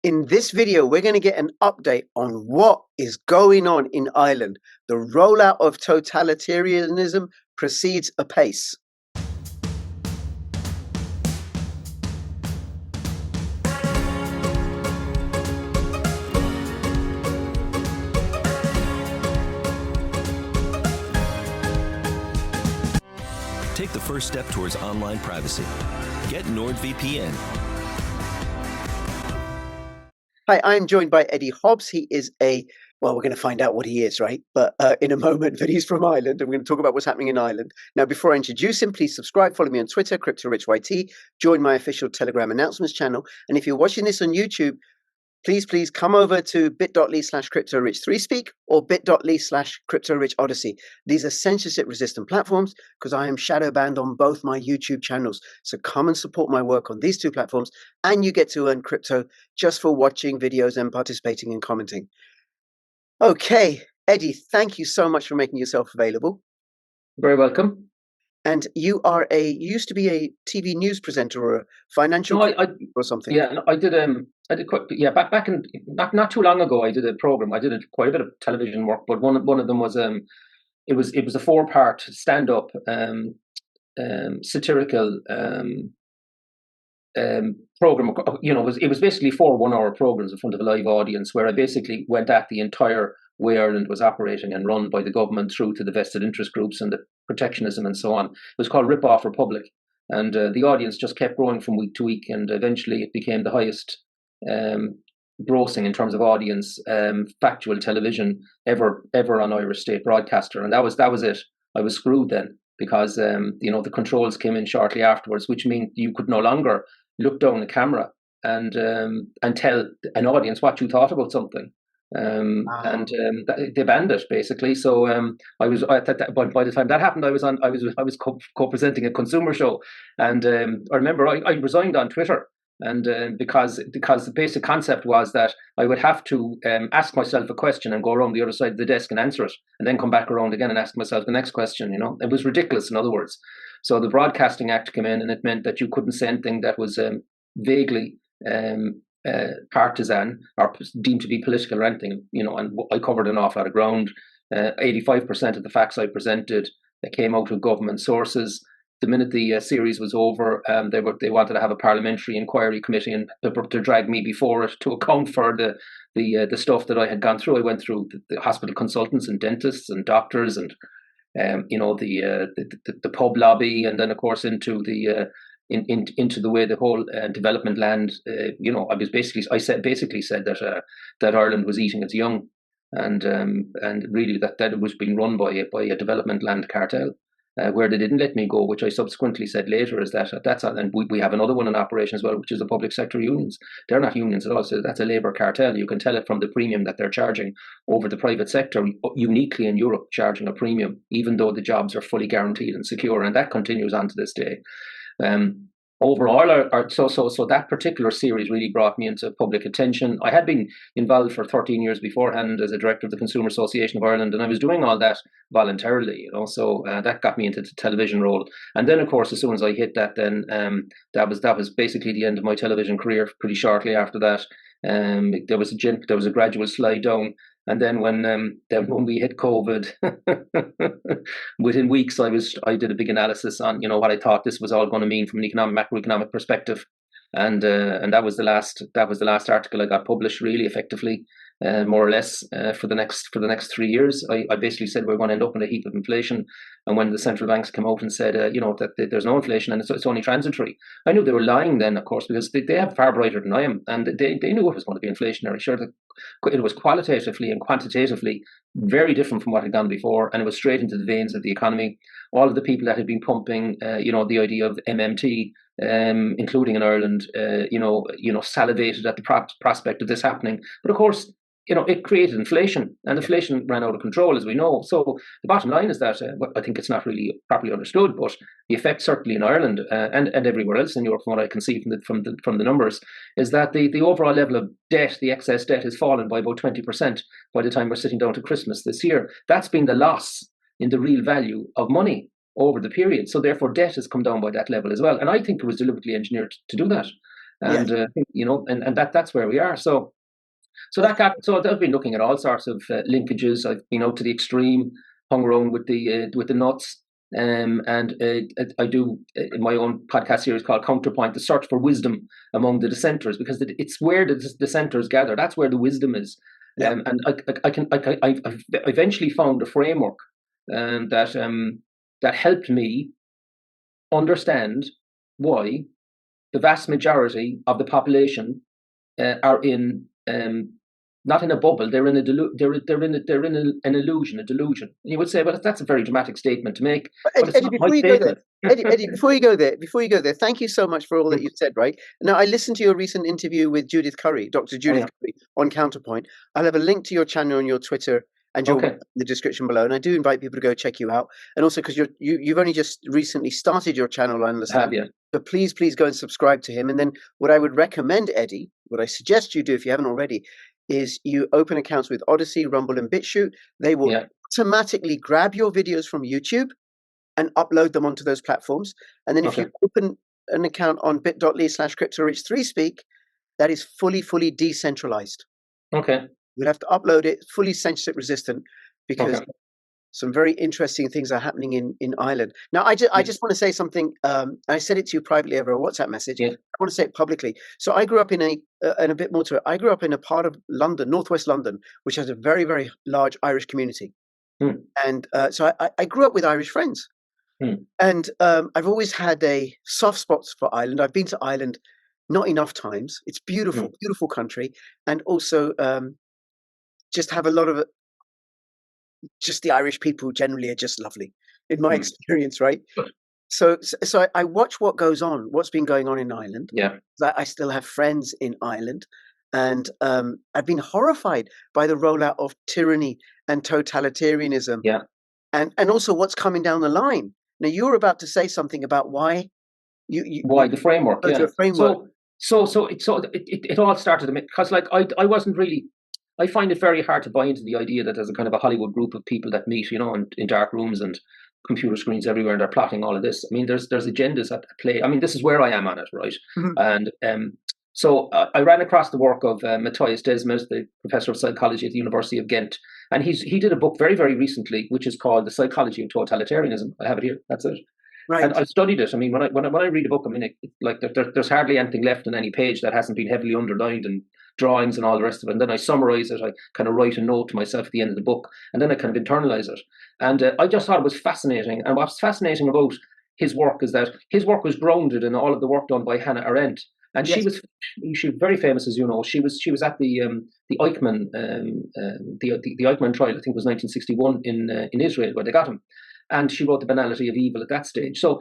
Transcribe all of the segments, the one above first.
In this video, we're going to get an update on what is going on in Ireland. The rollout of totalitarianism proceeds apace. Take the first step towards online privacy. Get NordVPN. Hi, I'm joined by Eddie Hobbs. He is well, we're going to find out what he is, right? But in a moment, but he's from Ireland, and we're going to talk about what's happening in Ireland. Now, before I introduce him, please subscribe, follow me on Twitter, CryptoRichYT, join my official Telegram announcements channel. And if you're watching this on YouTube, please come over to bit.ly/CryptoRich3Speak or bit.ly/CryptoRichOdyssey. These are censorship-resistant platforms because I am shadow banned on both my YouTube channels. So come and support my work on these two platforms, and you get to earn crypto just for watching videos and participating and commenting. Okay, Eddie, thank you so much for making yourself available. Very welcome. And you used to be a TV news presenter or a financial or something. Yeah, I did quite, back in not too long ago. I did a program. I did quite a bit of television work, but one of them was it was a 4-part stand-up satirical program. It was basically 4 one-hour programs in front of a live audience where I basically went at the entire way Ireland was operating and run by the government through to the vested interest groups and the protectionism and so on. It was called Rip Off Republic, and the audience just kept growing from week to week, and eventually it became the highest grossing in terms of audience factual television ever on Irish state broadcaster, and that was it. I was screwed then because the controls came in shortly afterwards, which meant you could no longer look down the camera and tell an audience what you thought about something. They banned it basically. So I was by the time that happened, I was co-presenting a consumer show, and I remember I resigned on Twitter, and because the basic concept was that I would have to ask myself a question and go around the other side of the desk and answer it, and then come back around again and ask myself the next question. It was ridiculous, in other words. So the Broadcasting Act came in, and it meant that you couldn't say anything that was vaguely partisan or deemed to be political or anything, and I covered an awful lot of ground. 85% of the facts I presented came out of government sources. The minute the series was over, they wanted to have a parliamentary inquiry committee and to drag me before it to account for the stuff that I had gone through. I went through the hospital consultants and dentists and doctors and the pub lobby, and then of course into the way the whole development land. I said that Ireland was eating its young, and really that it was being run by a development land cartel. Where they didn't let me go, which I subsequently said later, is that's and we have another one in operation as well, which is the public sector unions. They're not unions at all, so that's a labour cartel. You can tell it from the premium that they're charging over the private sector, uniquely in Europe, charging a premium, even though the jobs are fully guaranteed and secure, and that continues on to this day. Overall, so that particular series really brought me into public attention. I had been involved for 13 years beforehand as a director of the Consumer Association of Ireland, and I was doing all that voluntarily, so that got me into the television role. And then, of course, as soon as I hit that, then that was basically the end of my television career. Pretty shortly after that, there was a gradual slide down. And then when we hit COVID, within weeks I did a big analysis on what I thought this was all going to mean from an macroeconomic perspective, and that was the last article I got published, really effectively, more or less, for the next 3 years. I basically said we're going to end up in a heap of inflation, and when the central banks came out and said that there's no inflation and it's only transitory, I knew they were lying then, of course, because they have far brighter than I am, and they knew it was going to be inflationary. Sure, it was qualitatively and quantitatively very different from what had gone before, and it was straight into the veins of the economy. All of the people that had been pumping, the idea of MMT, including in Ireland, salivated at the prospect of this happening. But of course, it created inflation, and inflation ran out of control, as we know. So the bottom line is that I think it's not really properly understood, but the effect, certainly in Ireland and everywhere else in Europe, from what I can see from the numbers, is that the overall level of debt, the excess debt, has fallen by about 20% by the time we're sitting down to Christmas this year. That's been the loss in the real value of money over the period. So therefore, debt has come down by that level as well. And I think it was deliberately engineered to do that. And that's where we are. So I've been looking at all sorts of linkages. I've been out to the extreme, hung around with the nuts, and I do my own podcast series called Counterpoint: The Search for Wisdom Among the Dissenters, because it's where the dissenters gather. That's where the wisdom is. Yeah. And I eventually found a framework that helped me understand why the vast majority of the population are in not in a bubble. They're in an illusion, a delusion. You would say, well, that's a very dramatic statement to make. But Eddie, before you go there, Eddie, before you go there, thank you so much for all that you said. Right now, I listened to your recent interview with Judith Curry, Dr. Judith Curry, on Counterpoint. I'll have a link to your channel on your Twitter and your in the description below. And I do invite people to go check you out. And also because you've only just recently started your channel, I understand. So please go and subscribe to him. And then what I would recommend, Eddie, what I suggest you do if you haven't already, is you open accounts with ODYSEE, Rumble, and BitChute. They will automatically grab your videos from YouTube and upload them onto those platforms. And then if you open an account on bit.ly/CryptoRich3Speak, that is fully decentralized. Okay. You'll have to upload it fully censorship resistant, because some very interesting things are happening in Ireland. Now, I just want to say something. I said it to you privately over a WhatsApp message. I want to say it publicly. So I grew up in and a bit more to it. I grew up in a part of London, northwest London, which has a very, very large Irish community. And so I grew up with Irish friends. And I've always had a soft spot for Ireland. I've been to Ireland not enough times. It's beautiful, beautiful country. And also just have a lot of just the Irish people generally are just lovely in my experience, right? So I watch what's been going on in Ireland. I still have friends in Ireland, and I've been horrified by the rollout of tyranny and totalitarianism. And also what's coming down the line. Now, you were about to say something about why why the framework. So it all started because I wasn't really. I find it very hard to buy into the idea that there's a kind of a Hollywood group of people that meet, in dark rooms and computer screens everywhere, and they're plotting all of this. I mean, there's agendas at play. I mean, this is where I am on it, right? And so I ran across the work of Matthias Desmet, the professor of psychology at the University of Ghent, and he did a book very, very recently, which is called The Psychology of Totalitarianism. I have it here. That's it. Right. And I studied it. I mean, when I read a book, I mean, there's hardly anything left on any page that hasn't been heavily underlined and drawings and all the rest of it. And then I summarize it. I kind of write a note to myself at the end of the book, and then I kind of internalize it. And I just thought it was fascinating. And what's fascinating about his work is that his work was grounded in all of the work done by Hannah Arendt. And she was very famous, as you know. She was at the Eichmann the Eichmann trial. I think it was 1961 in Israel, where they got him. And she wrote The Banality of Evil at that stage. So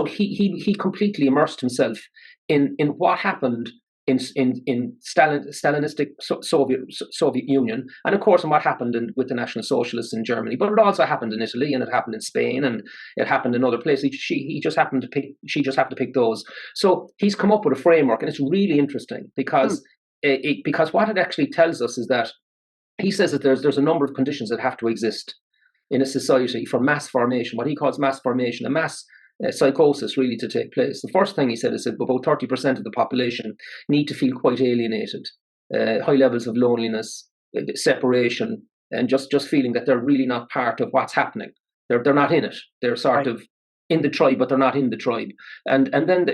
he completely immersed himself in what happened in Stalinistic Soviet Union, and of course in what happened with the National Socialists in Germany. But it also happened in Italy, and it happened in Spain, and it happened in other places. She just happened to pick those. So he's come up with a framework, and it's really interesting because what it actually tells us is that he says that there's a number of conditions that have to exist in a society for mass formation, what he calls mass formation, a mass psychosis really to take place. The first thing he said is that about 30% of the population need to feel quite alienated, high levels of loneliness, separation, and just feeling that they're really not part of what's happening. They're not in it. They're sort of in the tribe, but they're not in the tribe. And then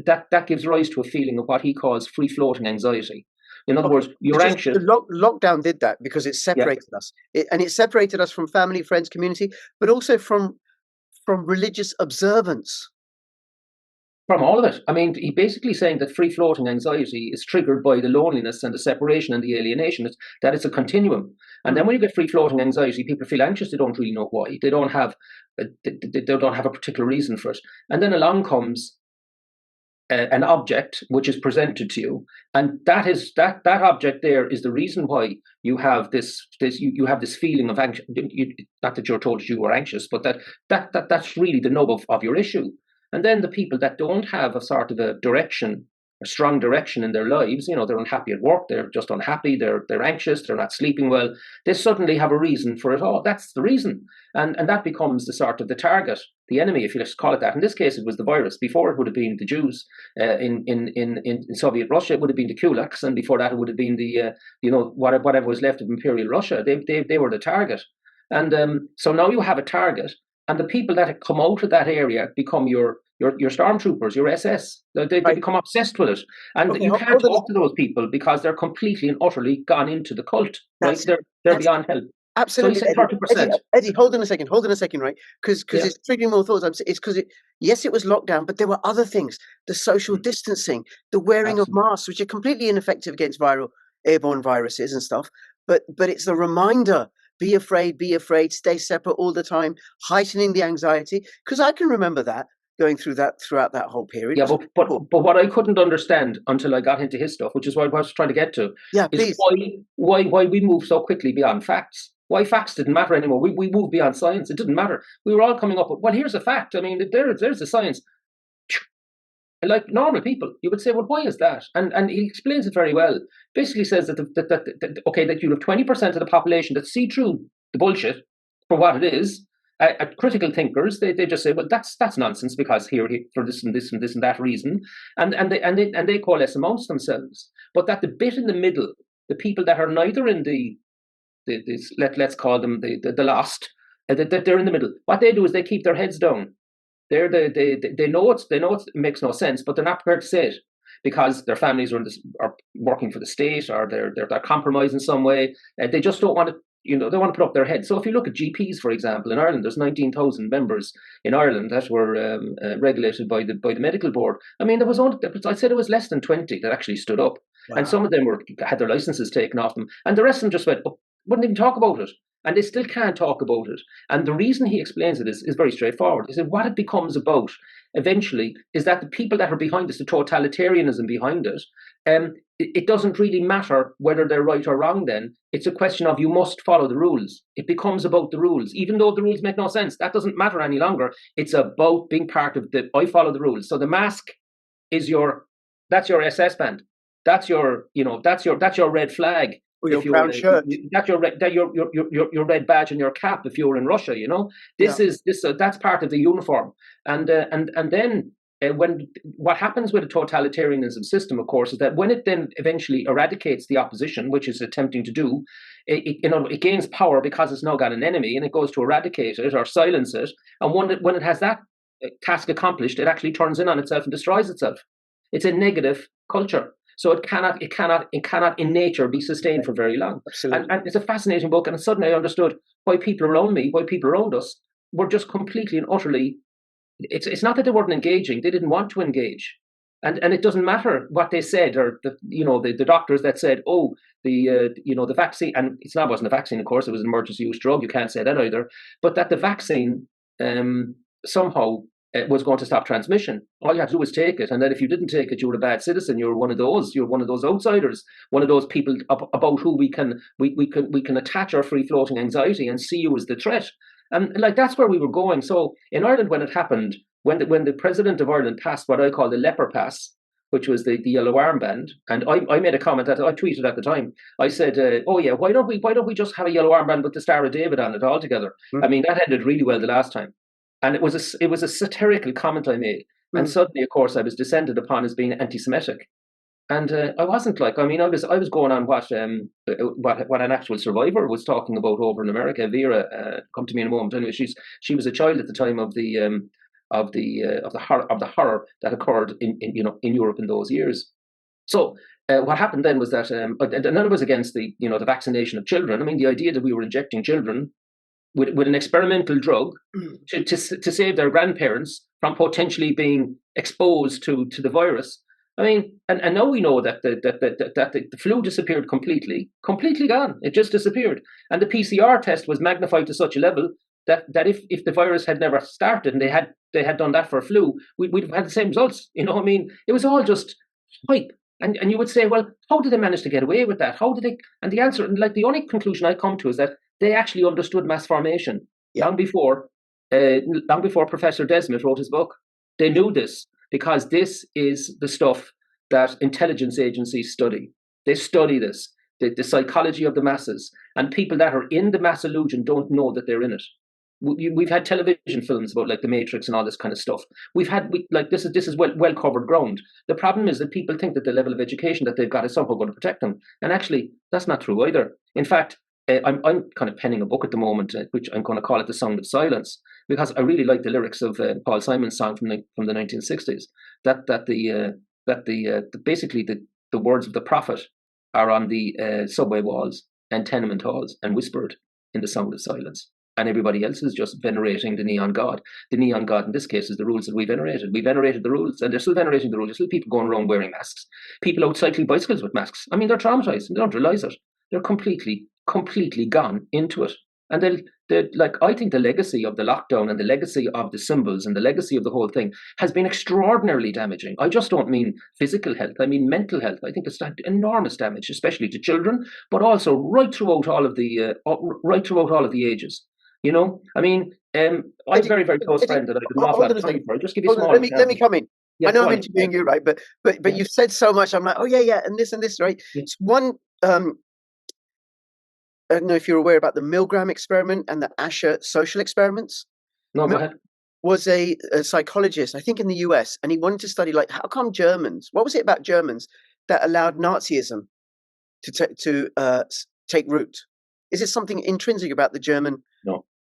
that gives rise to a feeling of what he calls free-floating anxiety. In other words, you're anxious. The lockdown did that because it separated us. It separated us from family, friends, community, but also from religious observance. From all of it. I mean, he's basically saying that free-floating anxiety is triggered by the loneliness and the separation and the alienation, that it's a continuum. And then when you get free-floating anxiety, people feel anxious. They don't really know why. They don't have a particular reason for it. And then along comes an object which is presented to you, and that object there is the reason why you have this feeling of anxious. Not that you're told that you were anxious, but that's really the nub of your issue. And then the people that don't have a sort of a direction strong direction in their lives, they're unhappy at work, they're just unhappy, they're anxious, they're not sleeping well, they suddenly have a reason for it all. That's the reason. And that becomes the sort of the target, the enemy, if you just call it that. In this case, it was the virus. Before, it would have been the Jews. In Soviet Russia, it would have been the kulaks, and before that, it would have been the whatever was left of Imperial Russia. They were the target. And so now you have a target, and the people that come out of that area become your stormtroopers, your SS. They become obsessed with it, and you can't talk to those people because they're completely and utterly gone into the cult. Right? They're beyond help. Absolutely, so 30%. Eddie, hold on a second, right? Because it's triggering more thoughts. It's because yes, it was lockdown, but there were other things: the social distancing, the wearing of masks, which are completely ineffective against airborne viruses and stuff. But it's the reminder: be afraid, stay separate all the time, heightening the anxiety. Because I can remember that going through that throughout that whole period. Yeah, but what I couldn't understand until I got into his stuff, which is what I was trying to get to, is why we move so quickly beyond facts. Why facts didn't matter anymore. We moved beyond science. It didn't matter. We were all coming up with, well, here's a fact. I mean, there's the science. Like normal people, you would say, well, why is that? And he explains it very well. Basically says that that you have 20% of the population that see through the bullshit for what it is. Critical thinkers, they just say, well, that's nonsense because here for this and this and this and that reason, and they coalesce amongst themselves. But that the bit in the middle, the people that are neither in let's call them the lost, that they're in the middle. What they do is they keep their heads down. They know it makes no sense, but they're not prepared to say it because their families are working for the state, or they're compromised in some way. They just don't want to. They want to put up their head. So if you look at GPs, for example, in Ireland, there's 19,000 members in Ireland that were regulated by the medical board. I mean, I'd say there was less than 20 that actually stood up. Wow. And some of them had their licenses taken off them, and the rest of them just wouldn't even talk about it. And they still can't talk about it. And the reason he explains it is very straightforward. He said what it becomes about eventually is that the people that are behind this, the totalitarianism behind it, it doesn't really matter whether they're right or wrong then. It's a question of you must follow the rules. It becomes about the rules. Even though the rules make no sense, that doesn't matter any longer. It's about being part of I follow the rules. So the mask is that's your SS band. That's your red flag. Or your brown shirt. That's your red badge and your cap if you're in Russia. That's part of the uniform. And then when what happens with a totalitarianism system, of course, is that when it then eventually eradicates the opposition, which it's attempting to do, it gains power because it's now got an enemy, and it goes to eradicate it or silence it. And when it has that task accomplished, it actually turns in on itself and destroys itself. It's a negative culture. So it cannot in nature be sustained for very long. Absolutely. And it's a fascinating book. And suddenly I understood why people around me, why people around us were just completely and utterly. It's not that they weren't engaging; they didn't want to engage. And it doesn't matter what they said, or the doctors that said, the vaccine, and wasn't a vaccine, of course, it was an emergency use drug. You can't say that either. But that the vaccine somehow was going to stop transmission. All you had to do was take it, and then if you didn't take it, you were a bad citizen. You were one of those. You're one of those outsiders. One of those people about who we can attach our free-floating anxiety and see you as the threat. And that's where we were going. So in Ireland, when it happened, when the president of Ireland passed what I call the leper pass, which was the yellow armband, and I made a comment that I tweeted at the time. I said, why don't we just have a yellow armband with the Star of David on it altogether? Mm-hmm. I mean, that ended really well the last time. And it was a satirical comment I made. Mm-hmm. And suddenly, of course, I was descended upon as being anti-Semitic. And I wasn't I was going on what an actual survivor was talking about over in America. Vera, come to me in a moment. Anyway, she was a child at the time of the horror that occurred in Europe in those years. So what happened then was that none of us against the vaccination of children. I mean, the idea that we were injecting children with an experimental drug to save their grandparents from potentially being exposed to the virus. I mean, and now we know that the flu disappeared completely gone. It just disappeared. And the PCR test was magnified to such a level that if the virus had never started and they had done that for flu, we'd have had the same results. I mean, it was all just hype. And you would say, well, how did they manage to get away with that? How did they? And the answer, the only conclusion I come to is that they actually understood mass formation long before Professor Desmet wrote his book. They knew this because this is the stuff that intelligence agencies study. They study this, the psychology of the masses, and people that are in the mass illusion don't know that they're in it. We've had television films about like the Matrix and all this kind of stuff. This is well covered ground. The problem is that people think that the level of education that they've got is somehow going to protect them, and actually that's not true either. In fact, I'm kind of penning a book at the moment, which I'm going to call it The Sound of Silence, because I really like the lyrics of Paul Simon's song from the 1960s. Basically the words of the prophet are on the subway walls and tenement halls and whispered in the sound of silence. And everybody else is just venerating the neon god. The neon god in this case is the rules that we venerated. We venerated the rules, and they're still venerating the rules. There's still people going around wearing masks. People out cycling bicycles with masks. I mean, they're traumatized and they don't realize it. They're completely gone into it. And I think the legacy of the lockdown and the legacy of the symbols and the legacy of the whole thing has been extraordinarily damaging. I just don't mean physical health. I mean mental health. I think it's done enormous damage, especially to children, but also right throughout all of the ages. You know, I mean, I'm a very, very close friend that I did not have time for. I'll just give you a small example. Let me come in. Yeah, I know I'm interviewing you, right? But you've said so much. I'm like, oh yeah, and this, right? Yeah. It's one. I don't know if you're aware about the Milgram experiment and the Asher social experiments. No, go ahead. Was a psychologist, I think, in the US, and he wanted to study like how come Germans? What was it about Germans that allowed Nazism to take root? Is it something intrinsic about the German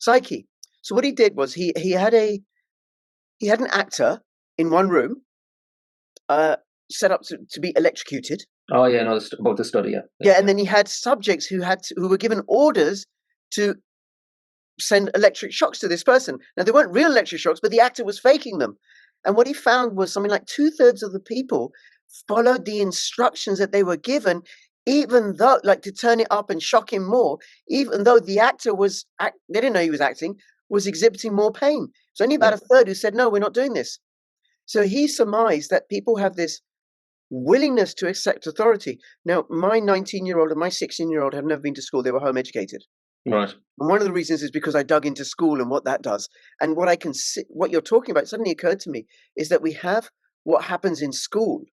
psyche? So what he did was he had an actor in one room, set up to be electrocuted. Oh yeah, no, about the study. Yeah, and then he had subjects who were given orders to send electric shocks to this person. Now they weren't real electric shocks, but the actor was faking them. And what he found was something like 2/3 of the people followed the instructions that they were given, even though, like, to turn it up and shock him more, even though the actor they didn't know he was acting, was exhibiting more pain. It's only about 1/3 who said, no, we're not doing this. So he surmised that people have this willingness to accept authority. Now, my 19-year-old and my 16-year-old have never been to school. They were home educated. Right. And one of the reasons is because I dug into school and what that does. And what I can see, what you're talking about, suddenly occurred to me, is that we have what happens in school,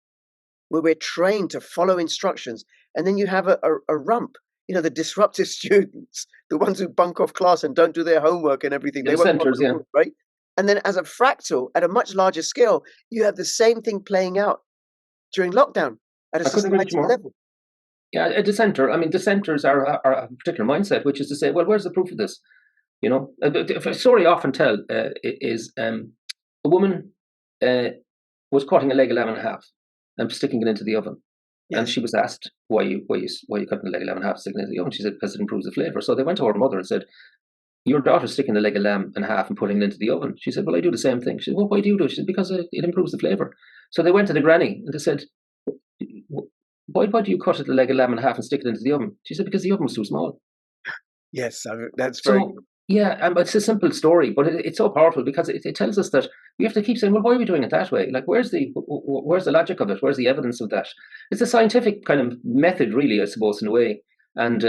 where we're trained to follow instructions. And then you have a rump, the disruptive students, the ones who bunk off class and don't do their homework and everything. The centers, yeah. Right? And then as a fractal, at a much larger scale, you have the same thing playing out during lockdown at a systematic level. Yeah, at the center, I mean, the centers are a particular mindset, which is to say, well, where's the proof of this? A story I often tell is a woman was cutting a leg 11.5 and sticking it into the oven. Yes. And she was asked, why you cutting a leg 11.5, sticking it into the oven? She said, because it improves the flavor. So they went to her mother and said, your daughter's sticking a leg 11.5 and putting it into the oven. She said, well, I do the same thing. She said, well, why do you do it? She said, because it improves the flavor. So they went to the granny and they said, why do you cut it a leg 11.5 and stick it into the oven? She said, because the oven was too small. Yes, that's very... So, yeah, and it's a simple story, but it's so powerful because it tells us that we have to keep saying, well, why are we doing it that way? Like, where's the logic of it? Where's the evidence of that? It's a scientific kind of method, really, I suppose, in a way. And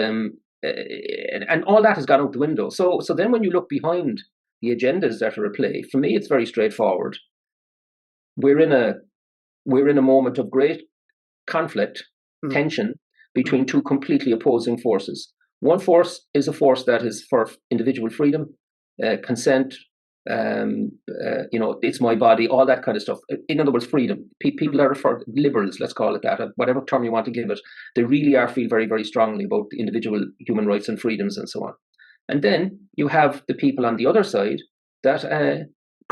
all that has gone out the window. So then when you look behind the agendas that are at play, for me, it's very straightforward. We're in a moment of great conflict, tension between two completely opposing forces. One force is a force that is for individual freedom, consent, it's my body, all that kind of stuff. In other words, freedom. People that are for liberals, let's call it that, whatever term you want to give it, they really feel very, very strongly about the individual human rights and freedoms and so on. And then you have the people on the other side that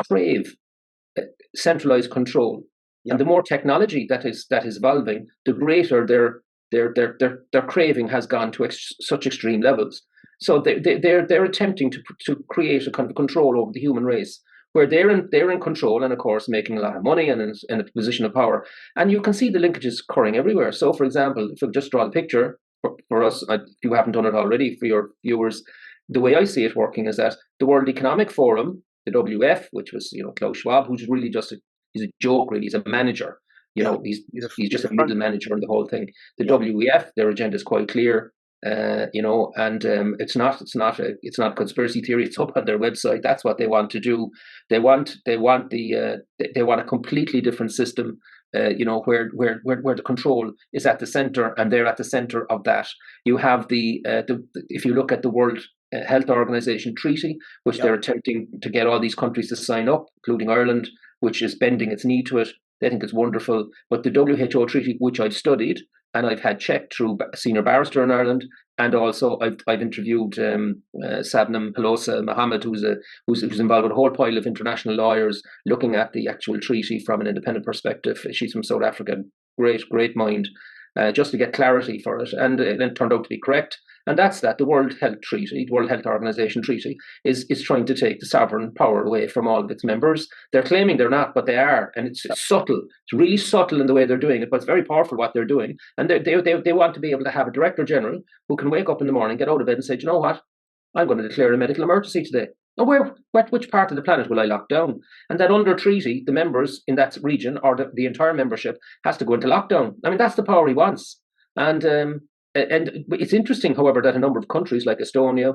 crave centralized control. Yep. And the more technology that is evolving, the greater their craving has gone to such extreme levels. So they're attempting to create a kind of control over the human race, where they're in control and, of course, making a lot of money and in a position of power. And you can see the linkages occurring everywhere. So, for example, if we just draw the picture for us, if you haven't done it already, for your viewers, the way I see it working is that the World Economic Forum, the WF, which was Klaus Schwab, who's really he's a joke, really. He's a manager. He's just a middle manager in the whole thing. The WEF, their agenda is quite clear, and it's not a conspiracy theory. It's up on their website. That's what they want to do. They want a completely different system where the control is at the center, and they're at the center of that. You have if you look at the World Health Organization treaty, which they're attempting to get all these countries to sign up, including Ireland, which is bending its knee to it. They think it's wonderful. But the WHO treaty, which I've studied and I've had checked through a senior barrister in Ireland, and also I've interviewed Sabnam Pelosa Mohammed, who's involved with a whole pile of international lawyers looking at the actual treaty from an independent perspective. She's from South Africa, great mind, just to get clarity for it, and it turned out to be correct. And that's that. The World Health Treaty, the World Health Organization Treaty, is trying to take the sovereign power away from all of its members. They're claiming they're not, but they are, and it's subtle. It's really subtle in the way they're doing it, but it's very powerful what they're doing. And they want to be able to have a director general who can wake up in the morning, get out of bed, and say, you know what, I'm going to declare a medical emergency today. Now, which part of the planet will I lock down? And then under treaty, the members in that region, or the entire membership, has to go into lockdown. I mean, that's the power he wants. And it's interesting, however, that a number of countries like Estonia,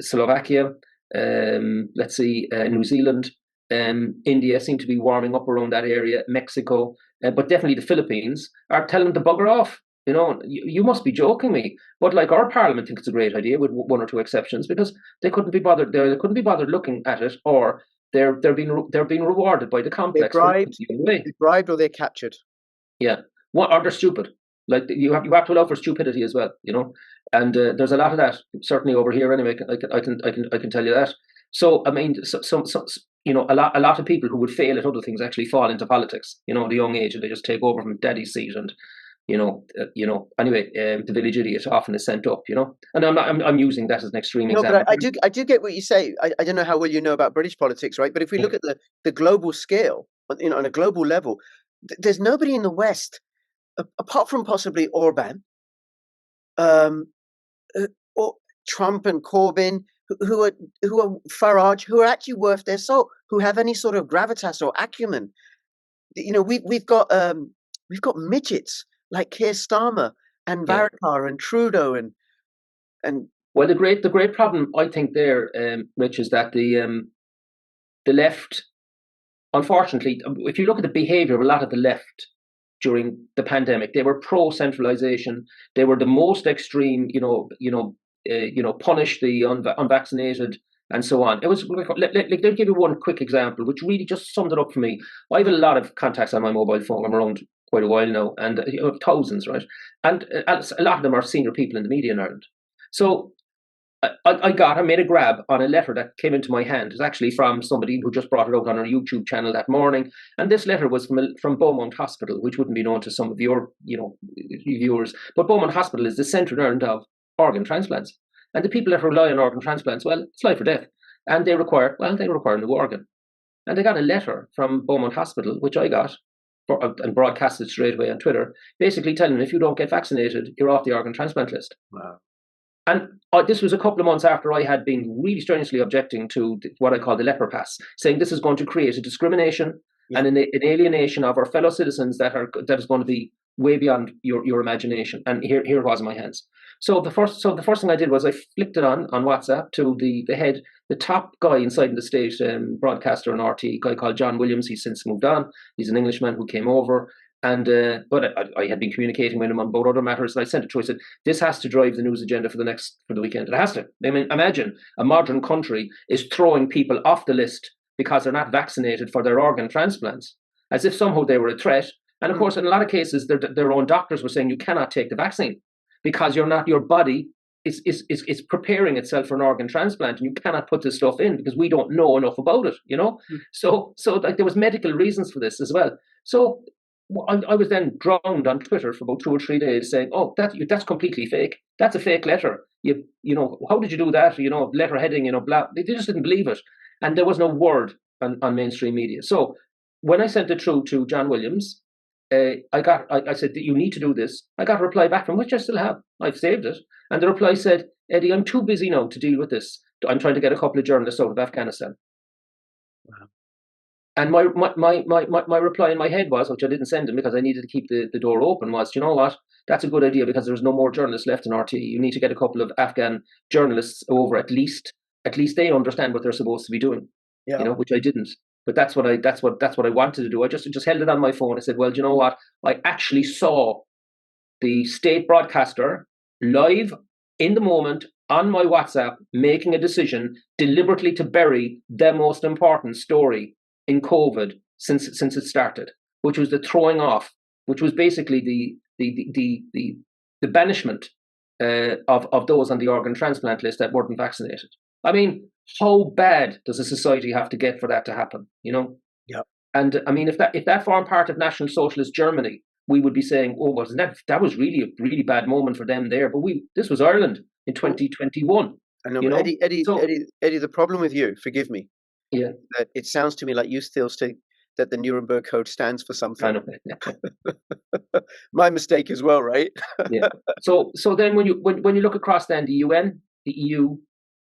Slovakia, New Zealand, India seem to be warming up around that area, Mexico, but definitely the Philippines are telling them to bugger off. You know, you must be joking me. But like our parliament thinks it's a great idea, with one or two exceptions, because they couldn't be bothered. They couldn't be bothered looking at it, or they're being rewarded by the complex. They're bribed or they're captured. Yeah, or they're stupid. Like you have to allow for stupidity as well, you know. And there's a lot of that, certainly over here. Anyway, I can tell you that. So I mean, you know, a lot of people who would fail at other things actually fall into politics. You know, at a young age, and they just take over from daddy's seat, and you know. Anyway, the village idiot often is sent up. You know, and I'm using that as an extreme example. But I do get what you say. I don't know how well you know about British politics, right? But if we look at the global scale, you know, on a global level, there's nobody in the West, apart from possibly Orban, or Trump and Corbyn, who are Farage, who are actually worth their salt, who have any sort of gravitas or acumen. You know, we've got midgets like Keir Starmer and Varadkar and Trudeau and. Well, the great problem I think there, Rich, is that the left, unfortunately, if you look at the behaviour of a lot of the left during the pandemic, they were pro-centralisation. They were the most extreme, punish the unvaccinated and so on. It was like, they'll give you one quick example, which really just summed it up for me. I have a lot of contacts on my mobile phone. I'm around quite a while now, and thousands, right? And a lot of them are senior people in the media in Ireland. So I made a grab on a letter that came into my hand. It's actually from somebody who just brought it out on our YouTube channel that morning. And this letter was from Beaumont Hospital, which wouldn't be known to some of your, viewers. But Beaumont Hospital is the centre in Ireland of organ transplants. And the people that rely on organ transplants, well, it's life or death. And they require a new organ. And they got a letter from Beaumont Hospital, which I got and broadcasted straight away on Twitter, basically telling them if you don't get vaccinated, you're off the organ transplant list. Wow. And this was a couple of months after I had been really strenuously objecting to what I call the leper pass, saying this is going to create a discrimination and an alienation of our fellow citizens that is going to be way beyond your imagination. And here it was in my hands. So the first thing I did was I flicked it on WhatsApp to the top guy inside the state broadcaster on RT, a guy called John Williams. He's since moved on. He's an Englishman who came over. And but I had been communicating with him about other matters, and I sent it to him. I said, this has to drive the news agenda for the weekend. It has to. I mean, imagine a modern country is throwing people off the list because they're not vaccinated for their organ transplants, as if somehow they were a threat. And of course, in a lot of cases, their own doctors were saying you cannot take the vaccine because your body is preparing itself for an organ transplant, and you cannot put this stuff in because we don't know enough about it. So like there was medical reasons for this as well. So I was then drowned on Twitter for about 2 or 3 days saying, "Oh, that's completely fake. That's a fake letter. How did you do that? Letter heading, blah." They just didn't believe it, and there was no word on mainstream media. So when I sent it through to John Williams, I said that you need to do this. I got a reply back from him, which I still have. I've saved it, and the reply said, "Eddie, I'm too busy now to deal with this. I'm trying to get a couple of journalists out of Afghanistan." Wow. And my reply in my head was, which I didn't send him because I needed to keep the door open, was, you know what? That's a good idea because there's no more journalists left in RT. You need to get a couple of Afghan journalists over at least they understand what they're supposed to be doing, which I didn't. But that's what I wanted to do. I just held it on my phone. I said, well, do you know what? I actually saw the state broadcaster live in the moment on my WhatsApp making a decision deliberately to bury the most important story in COVID since it started, which was the throwing off, which was basically the banishment of those on the organ transplant list that weren't vaccinated. I mean, how bad does a society have to get for that to happen? Yeah. And I mean, if that formed part of National Socialist Germany, we would be saying, "Oh, wasn't that was really a really bad moment for them there?" But this was Ireland in 2021. I know, but Eddie, the problem with you, forgive me, yeah, that it sounds to me like you still think that the Nuremberg Code stands for something. kind of. My mistake as well, right? Yeah. So then when you look across then the UN, the EU,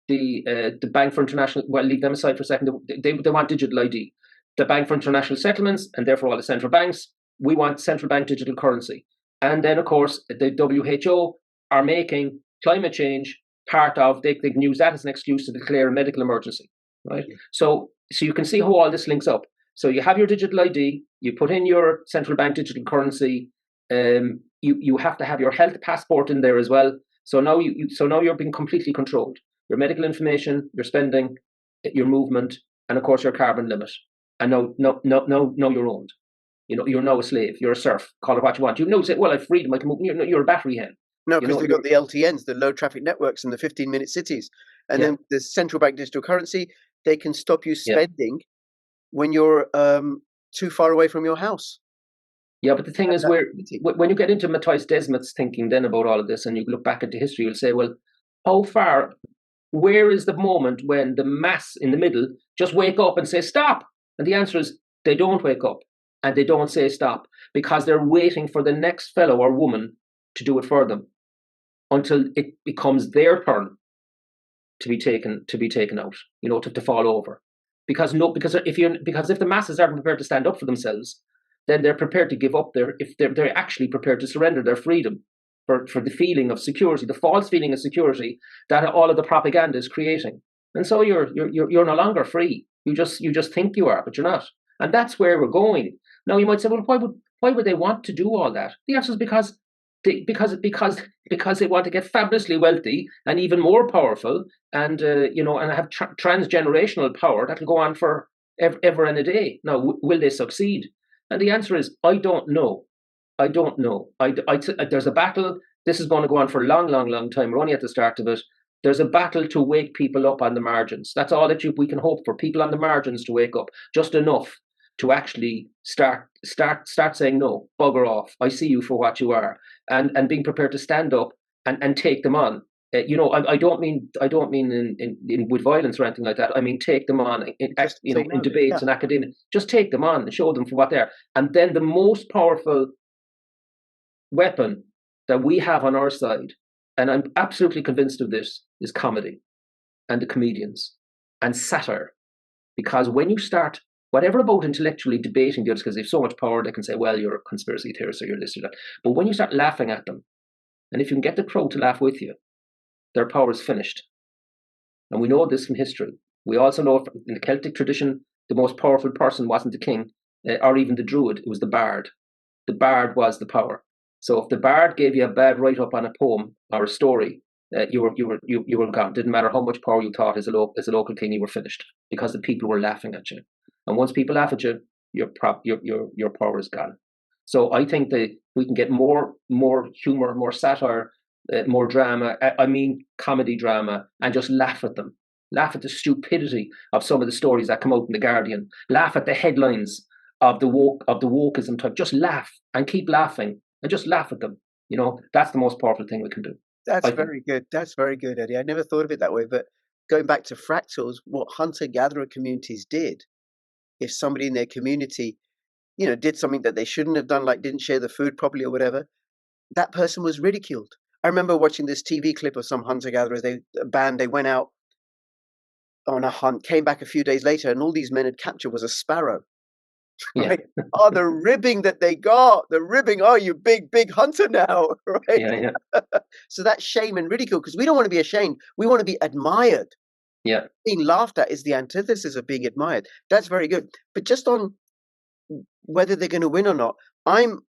the Bank for International, well, leave them aside for a second. They want digital ID. The Bank for International Settlements, and therefore all the central banks, we want central bank digital currency. And then, of course, the WHO are making climate change part of, they can use that as an excuse to declare a medical emergency, right? So you can see how all this links up. So you have your digital ID, you put in your central bank digital currency, you have to have your health passport in there as well. So now you're being completely controlled. Your medical information, your spending, your movement, and of course your carbon limit. And no, you're owned. You're now a slave. You're a serf. Call it what you want. Say, well, I've freedom. I can move. You're a battery hen. No, because they've got the LTNs, the low traffic networks, and the 15-minute cities, and then the central bank digital currency. They can stop you spending when you're too far away from your house. Yeah, but the thing is, when you get into Matthias Desmet's thinking then about all of this, and you look back into history, you'll say, well, where is the moment when the mass in the middle just wake up and say stop? And the answer is they don't wake up and they don't say stop, because they're waiting for the next fellow or woman to do it for them until it becomes their turn to be taken out, to fall over. Because if the masses aren't prepared to stand up for themselves, then they're prepared to give up they're actually prepared to surrender their freedom for the feeling of security, the false feeling of security that all of the propaganda is creating. And so you're no longer free. You just think you are, but you're not. And that's where we're going. Now you might say, well, why would they want to do all that? The answer is because they want to get fabulously wealthy and even more powerful, and and have transgenerational power that will go on for ever and a day. Now, will they succeed? And the answer is, I don't know. I don't know. There's a battle. This is going to go on for a long, long, long time. We're only at the start of it. There's a battle to wake people up on the margins. That's all that we can hope for. People on the margins to wake up just enough to actually start saying, no, bugger off. I see you for what you are, and being prepared to stand up and take them on. I don't mean in with violence or anything like that. I mean take them on in debates and academia. Just take them on and show them for what they are. And then the most powerful weapon that we have on our side, and I'm absolutely convinced of this, is comedy and the comedians and satire. Because when you start, whatever about intellectually debating the others, because they have so much power, they can say, well, you're a conspiracy theorist or you're this or that. But when you start laughing at them, and if you can get the crowd to laugh with you, their power is finished. And we know this from history. We also know in the Celtic tradition, the most powerful person wasn't the king or even the druid, it was the bard. The bard was the power. So if the bard gave you a bad write-up on a poem or a story, you were gone. Didn't matter how much power you thought as a local king, you were finished, because the people were laughing at you. And once people laugh at you, your power is gone. So I think that we can get more humor, more satire, more drama. I mean comedy drama, and just laugh at them. Laugh at the stupidity of some of the stories that come out in the Guardian. Laugh at the headlines of the wokeism type. Just laugh and keep laughing. And just laugh at them. That's the most powerful thing we can do. That's very good. That's very good, Eddie. I never thought of it that way. But going back to fractals, what hunter-gatherer communities did, if somebody in their community, did something that they shouldn't have done, like didn't share the food properly or whatever, that person was ridiculed. I remember watching this TV clip of some hunter-gatherers. They went out on a hunt, came back a few days later, and all these men had captured was a sparrow. Right? Yeah. Oh, the ribbing that they got. The ribbing. Oh, you big hunter now. Right? Yeah. So that's shame and ridicule, because we don't want to be ashamed. We want to be admired. Yeah. Being laughed at is the antithesis of being admired. That's very good. But just on whether they're going to win or not, I'm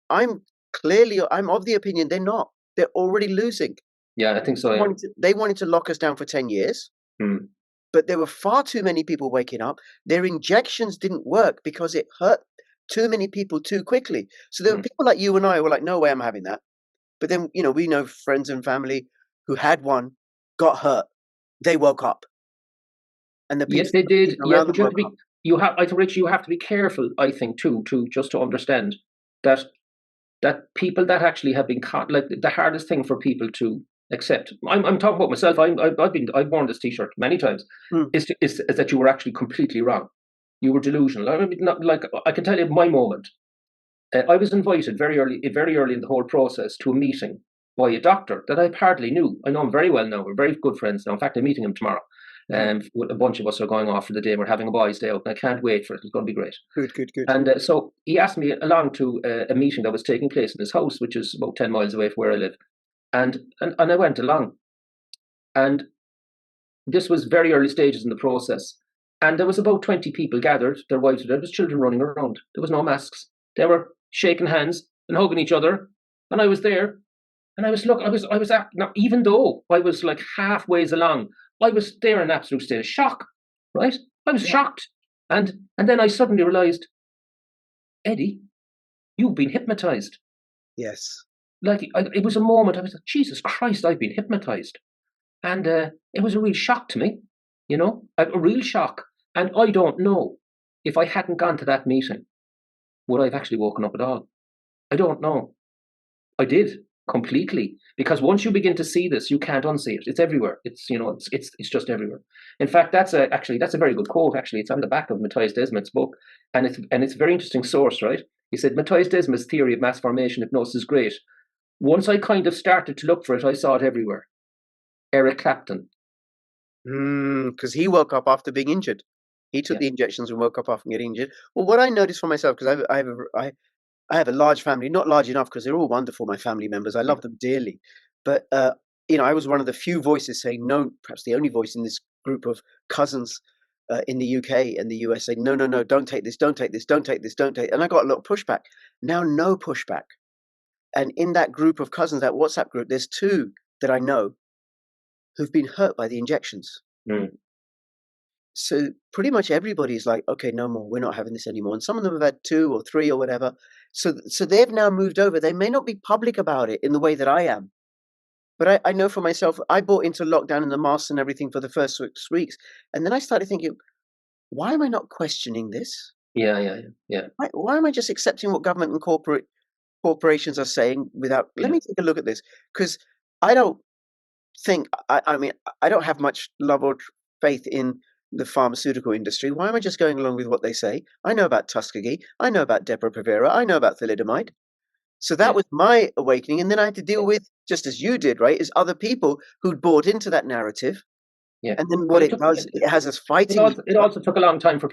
clearly I'm of the opinion they're not. They're already losing. Yeah, I think so. Yeah. They wanted to lock us down for 10 years. Hmm. But there were far too many people waking up. Their injections didn't work because it hurt too many people too quickly. So there were people like you and I who were like, no way I'm having that. But then, we know friends and family who had one, got hurt. They woke up. And the people Yes, they did. Yeah, around but them woke up. I think, Rich, you have to be careful, I think, too, to understand that people that actually have been caught, like the hardest thing for people to accept. I'm talking about myself. I've worn this T-shirt many times. Is that you were actually completely wrong. You were delusional. I mean, not, like, I can tell you my moment. I was invited very early in the whole process to a meeting by a doctor that I hardly knew. I know him very well now. We're very good friends now. In fact, I'm meeting him tomorrow. A bunch of us are going off for the day. We're having a boys' day out, and I can't wait for it. It's going to be great. Good. And so he asked me along to a meeting that was taking place in his house, which is about 10 miles away from where I live. And I went along. And this was very early stages in the process. And there was about 20 people gathered. Their wives were there. There was children running around. There was no masks. They were shaking hands and hugging each other. And I was there. And I was now, even though I was like halfway along, I was there in an absolute state of shock, right? I was shocked. And then I suddenly realized, Eddie, you've been hypnotized. Yes. Like, it was a moment, I was like, Jesus Christ, I've been hypnotized. And it was a real shock to me, a real shock. And I don't know if I hadn't gone to that meeting, would I have actually woken up at all? I don't know. I did. Completely, because once you begin to see this, you can't unsee it. It's everywhere. It's it's just everywhere. In fact, that's a very good quote. Actually, it's on the back of Matthias Desmet's book, and it's a very interesting source, right? He said Matthias Desmet's theory of mass formation hypnosis is great. Once I kind of started to look for it, I saw it everywhere. Eric Clapton. Because he woke up after being injured. He took the injections and woke up after getting injured. Well, what I noticed for myself, because I have a large family, not large enough because they're all wonderful, my family members. I love them dearly. But, I was one of the few voices saying no, perhaps the only voice in this group of cousins in the UK and the US saying, no, don't take this, don't take this, don't take this, don't take it. And I got a lot of pushback. Now, no pushback. And in that group of cousins, that WhatsApp group, there's two that I know who've been hurt by the injections. So pretty much everybody's like, okay, no more. We're not having this anymore. And some of them have had 2 or 3 or whatever. So they've now moved over. They may not be public about it in the way that I am. But I know for myself, I bought into lockdown and the masks and everything for the first 6 weeks. And then I started thinking, why am I not questioning this? Yeah. Why am I just accepting what government and corporations are saying without, let me take a look at this? Because I don't think, I mean, I don't have much love or faith in the pharmaceutical industry. Why am I just going along with what they say? I know about Tuskegee. I know about Depo-Provera. I know about thalidomide. So that was my awakening. And then I had to deal with, just as you did, right, is other people who'd bought into that narrative. Yeah. And then what it does, it has us fighting. It also took a long time for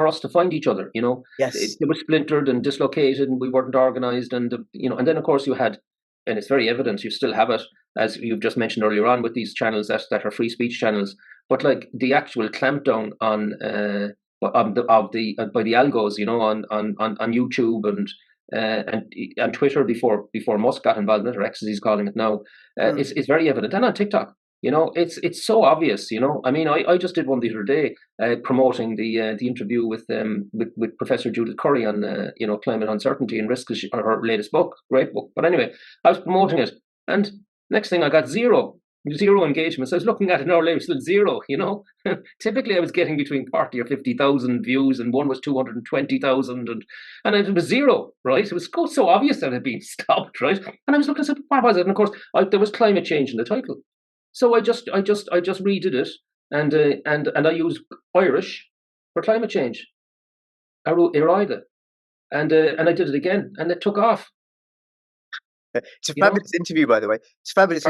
us to find each other. Yes. They were splintered and dislocated, and we weren't organized. And and then of course you had, and it's very evident, you still have it, as you've just mentioned earlier on, with these channels that are free speech channels. But like the actual clampdown on by the algos, on YouTube and Twitter before Musk got involved in it, or X as he's calling it now, it's very evident, and on TikTok. It's so obvious. I mean, I just did one the other day promoting the interview with Professor Judith Curry on climate uncertainty and risk, her latest book, great book. But anyway, I was promoting it, and next thing I got zero engagement. So I was looking at it now later, still zero. Typically I was getting between 40 or 50,000 views, and one was 220,000, and it was zero. Right? It was so obvious that it had been stopped. Right? And I was looking, what was it? And of course, there was climate change in the title. So I just redid it, and I used Irish for climate change. I wrote Iraida, and I did it again, and it took off. It's a fabulous interview, by the way. It's fabulous.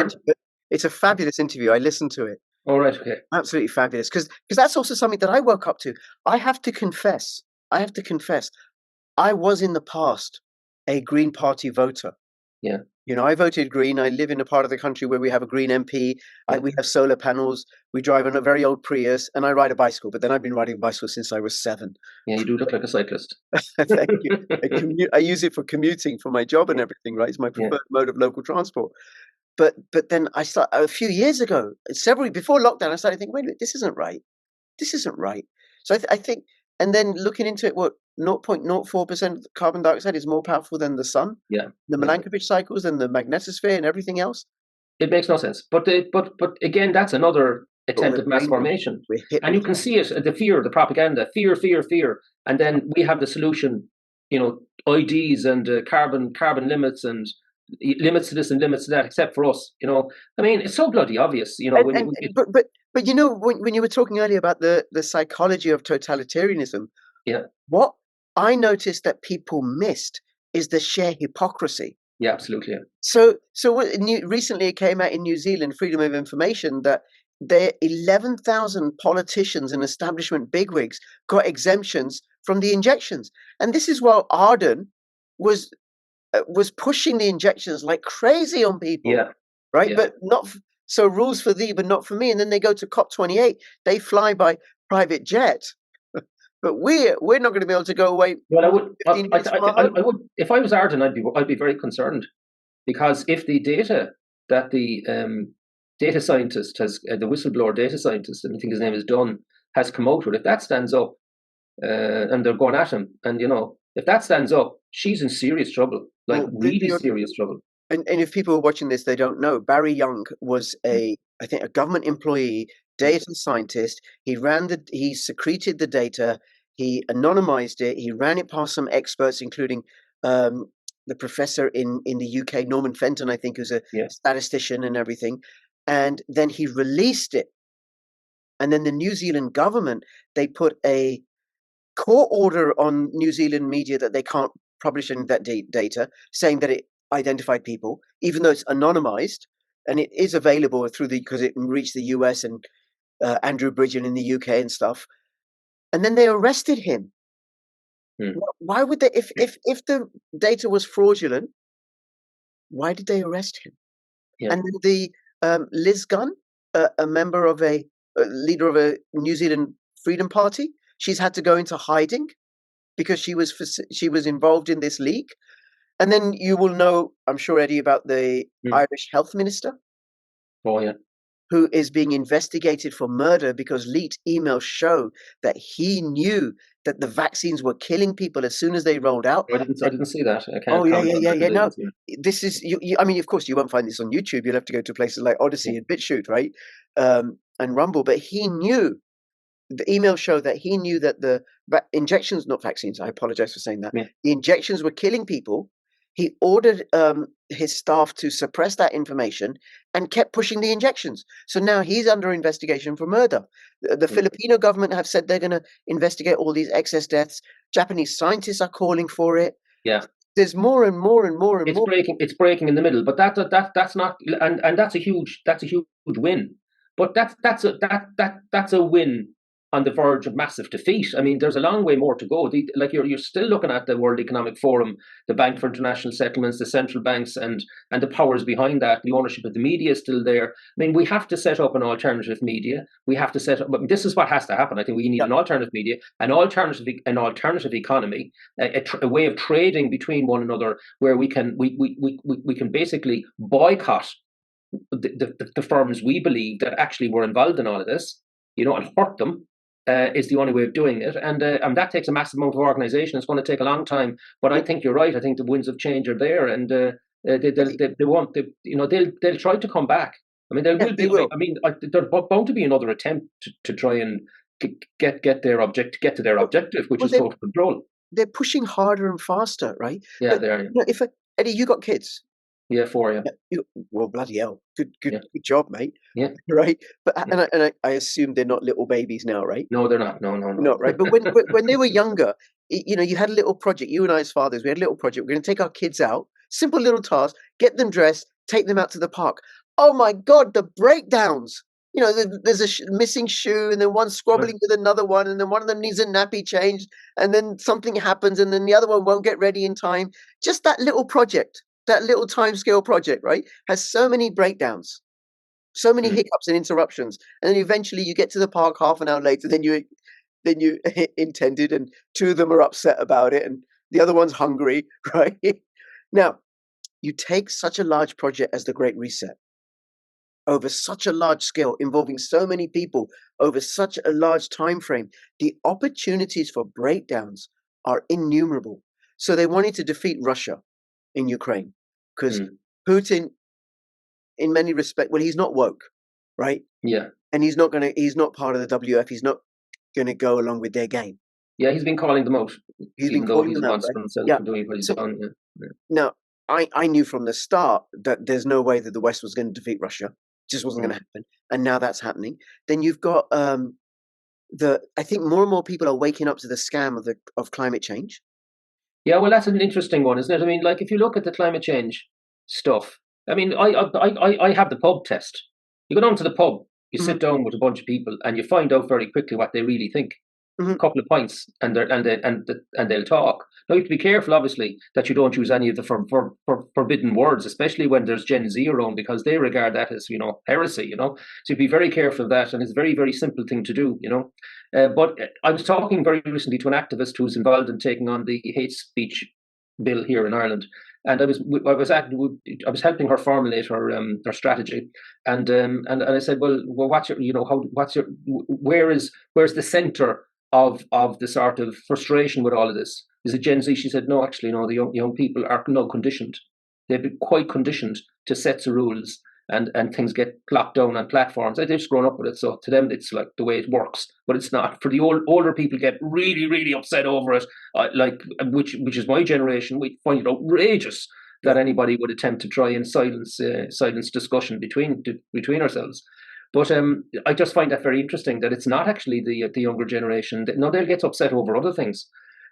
It's a fabulous interview. I listened to it. All right, okay. Absolutely fabulous, because that's also something that I woke up to. I have to confess, I was in the past a Green Party voter. Yeah. You know, I voted Green. I live in a part of the country where we have a Green MP. Yeah. We have solar panels. We drive on a very old Prius, and I ride a bicycle. But then I've been riding a bicycle since I was 7. Yeah, you do look like a cyclist. Thank you. I use it for commuting for my job and Yeah. everything, right? It's my Yeah. preferred mode of local transport. But then I start a few years ago, several before lockdown, I started thinking, wait a minute, this isn't right. This isn't right. So I think, and then looking into it, what 0.04% of carbon dioxide is more powerful than the sun, Yeah. the Yeah. Milankovitch cycles, and the magnetosphere, and everything else. It makes no sense. But again, that's another But attempt we're at mass brainwashed. formation. We're And you can hypnotized. see it, the fear, the propaganda, fear, fear, fear. And then we have the solution, IDs and carbon limits and limits to this and limits to that, except for us. I mean, it's so bloody obvious. When And but when you were talking earlier about the psychology of totalitarianism, yeah, what I noticed that people missed is the sheer hypocrisy. yeah, absolutely. Yeah. So recently it came out in New Zealand, Freedom of Information, that their 11,000 politicians and establishment bigwigs got exemptions from the injections, and this is while Arden was pushing the injections like crazy on people, Yeah, right? yeah. But not so rules for thee, but not for me. And then they go to COP28. They fly by private jet, but we're not going to be able to go away Well, I more would, than 15 minutes from our home. I would, if I was Arden, I'd be very concerned, because if the data that the data scientist the whistleblower data scientist, I think his name is Dunn, has come out with, if that stands up, and they're going at him, and if that stands up, she's in serious trouble, like Well, really serious trouble. and if people are watching this, they don't know. Barry Young was I think, a government employee, Yeah, data scientist. He secreted the data, he anonymized it, he ran it past some experts, including um, the professor in the UK, Norman Fenton, I think, who's a yeah, statistician and everything. And then he released it. And then the New Zealand government, they put a court order on New Zealand media that they can't publish any of that data, saying that it identified people, even though it's anonymized, and it is available because it reached the US and Andrew Bridgen in the UK and stuff. And then they arrested him. hmm, Why would they? If the data was fraudulent, why did they arrest him? yeah. And then the Liz Gunn, a member of a leader of a New Zealand Freedom Party, she's had to go into hiding because she was involved in this leak. And then you will know, I'm sure, Eddie, about the Hmm. Irish health minister Oh yeah. who is being investigated for murder because leaked emails show that he knew that the vaccines were killing people as soon as they rolled out. I didn't see that. I Oh can't yeah, comment yeah, on yeah, that yeah. because I No, didn't see it. this is I mean, of course, you won't find this on YouTube. You'll have to go to places like Yeah, ODYSEE and BitChute, right? And Rumble. But he knew, the emails show that he knew that the injections, not vaccines, I apologize for saying that, yeah. the injections were killing people. He ordered his staff to suppress that information and kept pushing the injections. So now he's under investigation for murder. The Hmm. Filipino government have said they're going to investigate all these excess deaths. Japanese scientists are calling for it. Yeah. There's more and more and more and It's more. breaking. It's breaking in the middle, but that's not, and that's a huge win. But that's a win on the verge of massive defeat. I mean, there's a long way more to go. Like you're still looking at the World Economic Forum, the Bank for International Settlements, the central banks, and the powers behind that. The ownership of the media is still there. I mean, we have to set up an alternative media. We have to set up. But this is what has to happen. I think we need Yeah. an alternative media, an alternative economy, a way of trading between one another, where we can basically boycott the firms we believe that actually were involved in all of this, and hurt them. Is the only way of doing it, and that takes a massive amount of organisation. It's going to take a long time, but I think you're right. I think the winds of change are there, and they'll try to come back. I mean, there Yeah, will they be. will. I mean, there's bound to be another attempt to try and get to their objective, which Well, is total control. they're pushing harder and faster, right? Yeah, But they are. if Eddie, you got kids. Yeah, four. Yeah, Yeah, well, bloody hell, good yeah, job, mate. yeah. Right? But Yeah. I assume they're not little babies now, right? No, they're not. No, no, no. Not right. But when they were younger, you had a little project. You and I, as fathers, we had a little project. We're going to take our kids out. Simple little task: get them dressed, take them out to the park. Oh my God, the breakdowns! There's a missing shoe, and then one squabbling with another one, and then one of them needs a nappy changed, and then something happens, and then the other one won't get ready in time. Just that little project. that little timescale project, right, has so many breakdowns, so many hiccups and interruptions, and then eventually you get to the park half an hour later than you intended, and two of them are upset about it, and the other one's hungry, right? Now, you take such a large project as the Great Reset over such a large scale, involving so many people over such a large time frame, the opportunities for breakdowns are innumerable. So they wanted to defeat Russia in Ukraine because Putin, in many respects, well, he's not woke, right? Yeah. And he's not part of the WF. He's not going to go along with their game. Yeah, he's been calling them out. He's been calling them out, monster right? himself for doing what he's done. Yeah. Now, I knew from the start that there's no way that the West was going to defeat Russia. It just wasn't going to happen. And now that's happening. Then you've got I think more and more people are waking up to the scam of climate change. Yeah, well, that's an interesting one, isn't it? I mean, like, if you look at the climate change stuff, I mean, I have the pub test. You go down to the pub, you sit down with a bunch of people, and you find out very quickly what they really think. A couple of pints, and they'll talk. Now, you have to be careful, obviously, that you don't use any of the forbidden words, especially when there's Gen Z around, because they regard that as, heresy, So you be very careful of that, and it's a very, very simple thing to do, But I was talking very recently to an activist who's involved in taking on the hate speech bill here in Ireland, and I was helping her formulate her strategy, and I said, well, what's your where's the centre of the sort of frustration with all of this? Is it Gen Z? She said, no, actually, no, the young people are now conditioned. They've been quite conditioned to sets of rules, and things get plopped down on platforms. They've just grown up with it, so to them it's like the way it works. But it's not. For the older people, get really, really upset over it. Which is my generation. We find it outrageous that anybody would attempt to try and silence discussion between ourselves. But I just find that very interesting, that it's not actually the younger generation. No, they'll get upset over other things,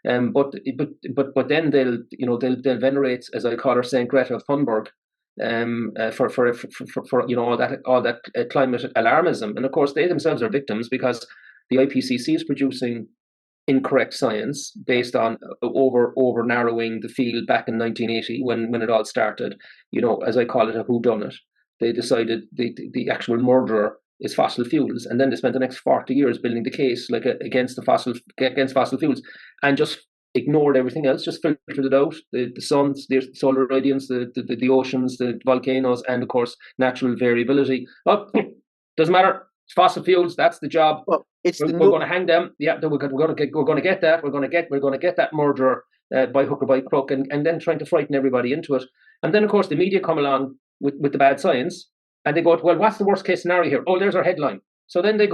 but then they'll venerate, as I call her, Saint Greta Thunberg, for all that climate alarmism. And of course, they themselves are victims, because the IPCC is producing incorrect science based on over narrowing the field back in 1980 when it all started. As I call it, a whodunit. They decided the actual murderer is fossil fuels, and then they spent the next 40 years building the case against fossil fuels, and just ignored everything else, just filtered it out: the suns, the solar radiance, the oceans, the volcanoes, and of course natural variability. Doesn't matter. It's fossil fuels. That's the job. Well, we're going to hang them. Yeah, we're going to get that. We're going to get that murderer by hook or by crook, and then trying to frighten everybody into it. And then of course the media come along with the bad science, and they go, well, what's the worst case scenario here? Oh, there's our headline. So then they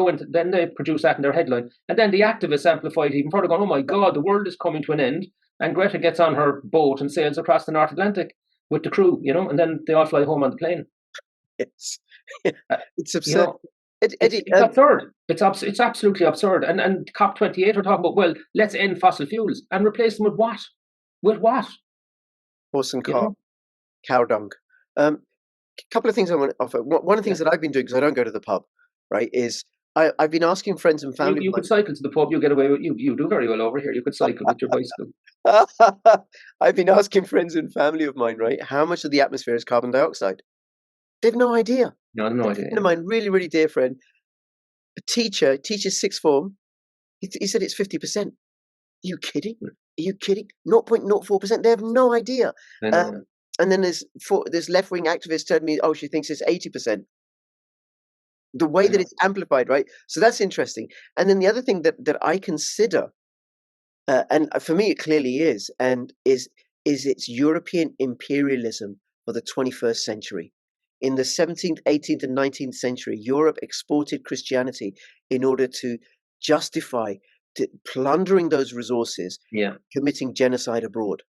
produce that in their headline, and then the activists amplify it even further, going, oh my God, the world is coming to an end, and Greta gets on her boat and sails across the North Atlantic with the crew, and then they all fly home on the plane. It's absurd. It's absurd. It's absolutely absurd. And COP28 are talking about, well, let's end fossil fuels and replace them with what? With what? Horse and cart, cow dung. A couple of things I want to offer. One of the things that I've been doing, because I don't go to the pub, right, is I've been asking friends and family. You could cycle to the pub. You get away with you do very well over here. You could cycle with your bicycle. I've been asking friends and family of mine, right, how much of the atmosphere is carbon dioxide. They've no idea. No, I have no idea. A friend of mine, really, really dear friend, a teacher, teaches sixth form. He said it's 50%. Are you kidding? Are you kidding? 0.04%. They have no idea. And then there's left-wing activists telling me, oh, she thinks it's 80%. The way that it's amplified, right? So that's interesting. And then the other thing that I consider, and for me it clearly is, and is its European imperialism for the 21st century. In the 17th, 18th, and 19th century, Europe exported Christianity in order to justify plundering those resources, committing genocide abroad.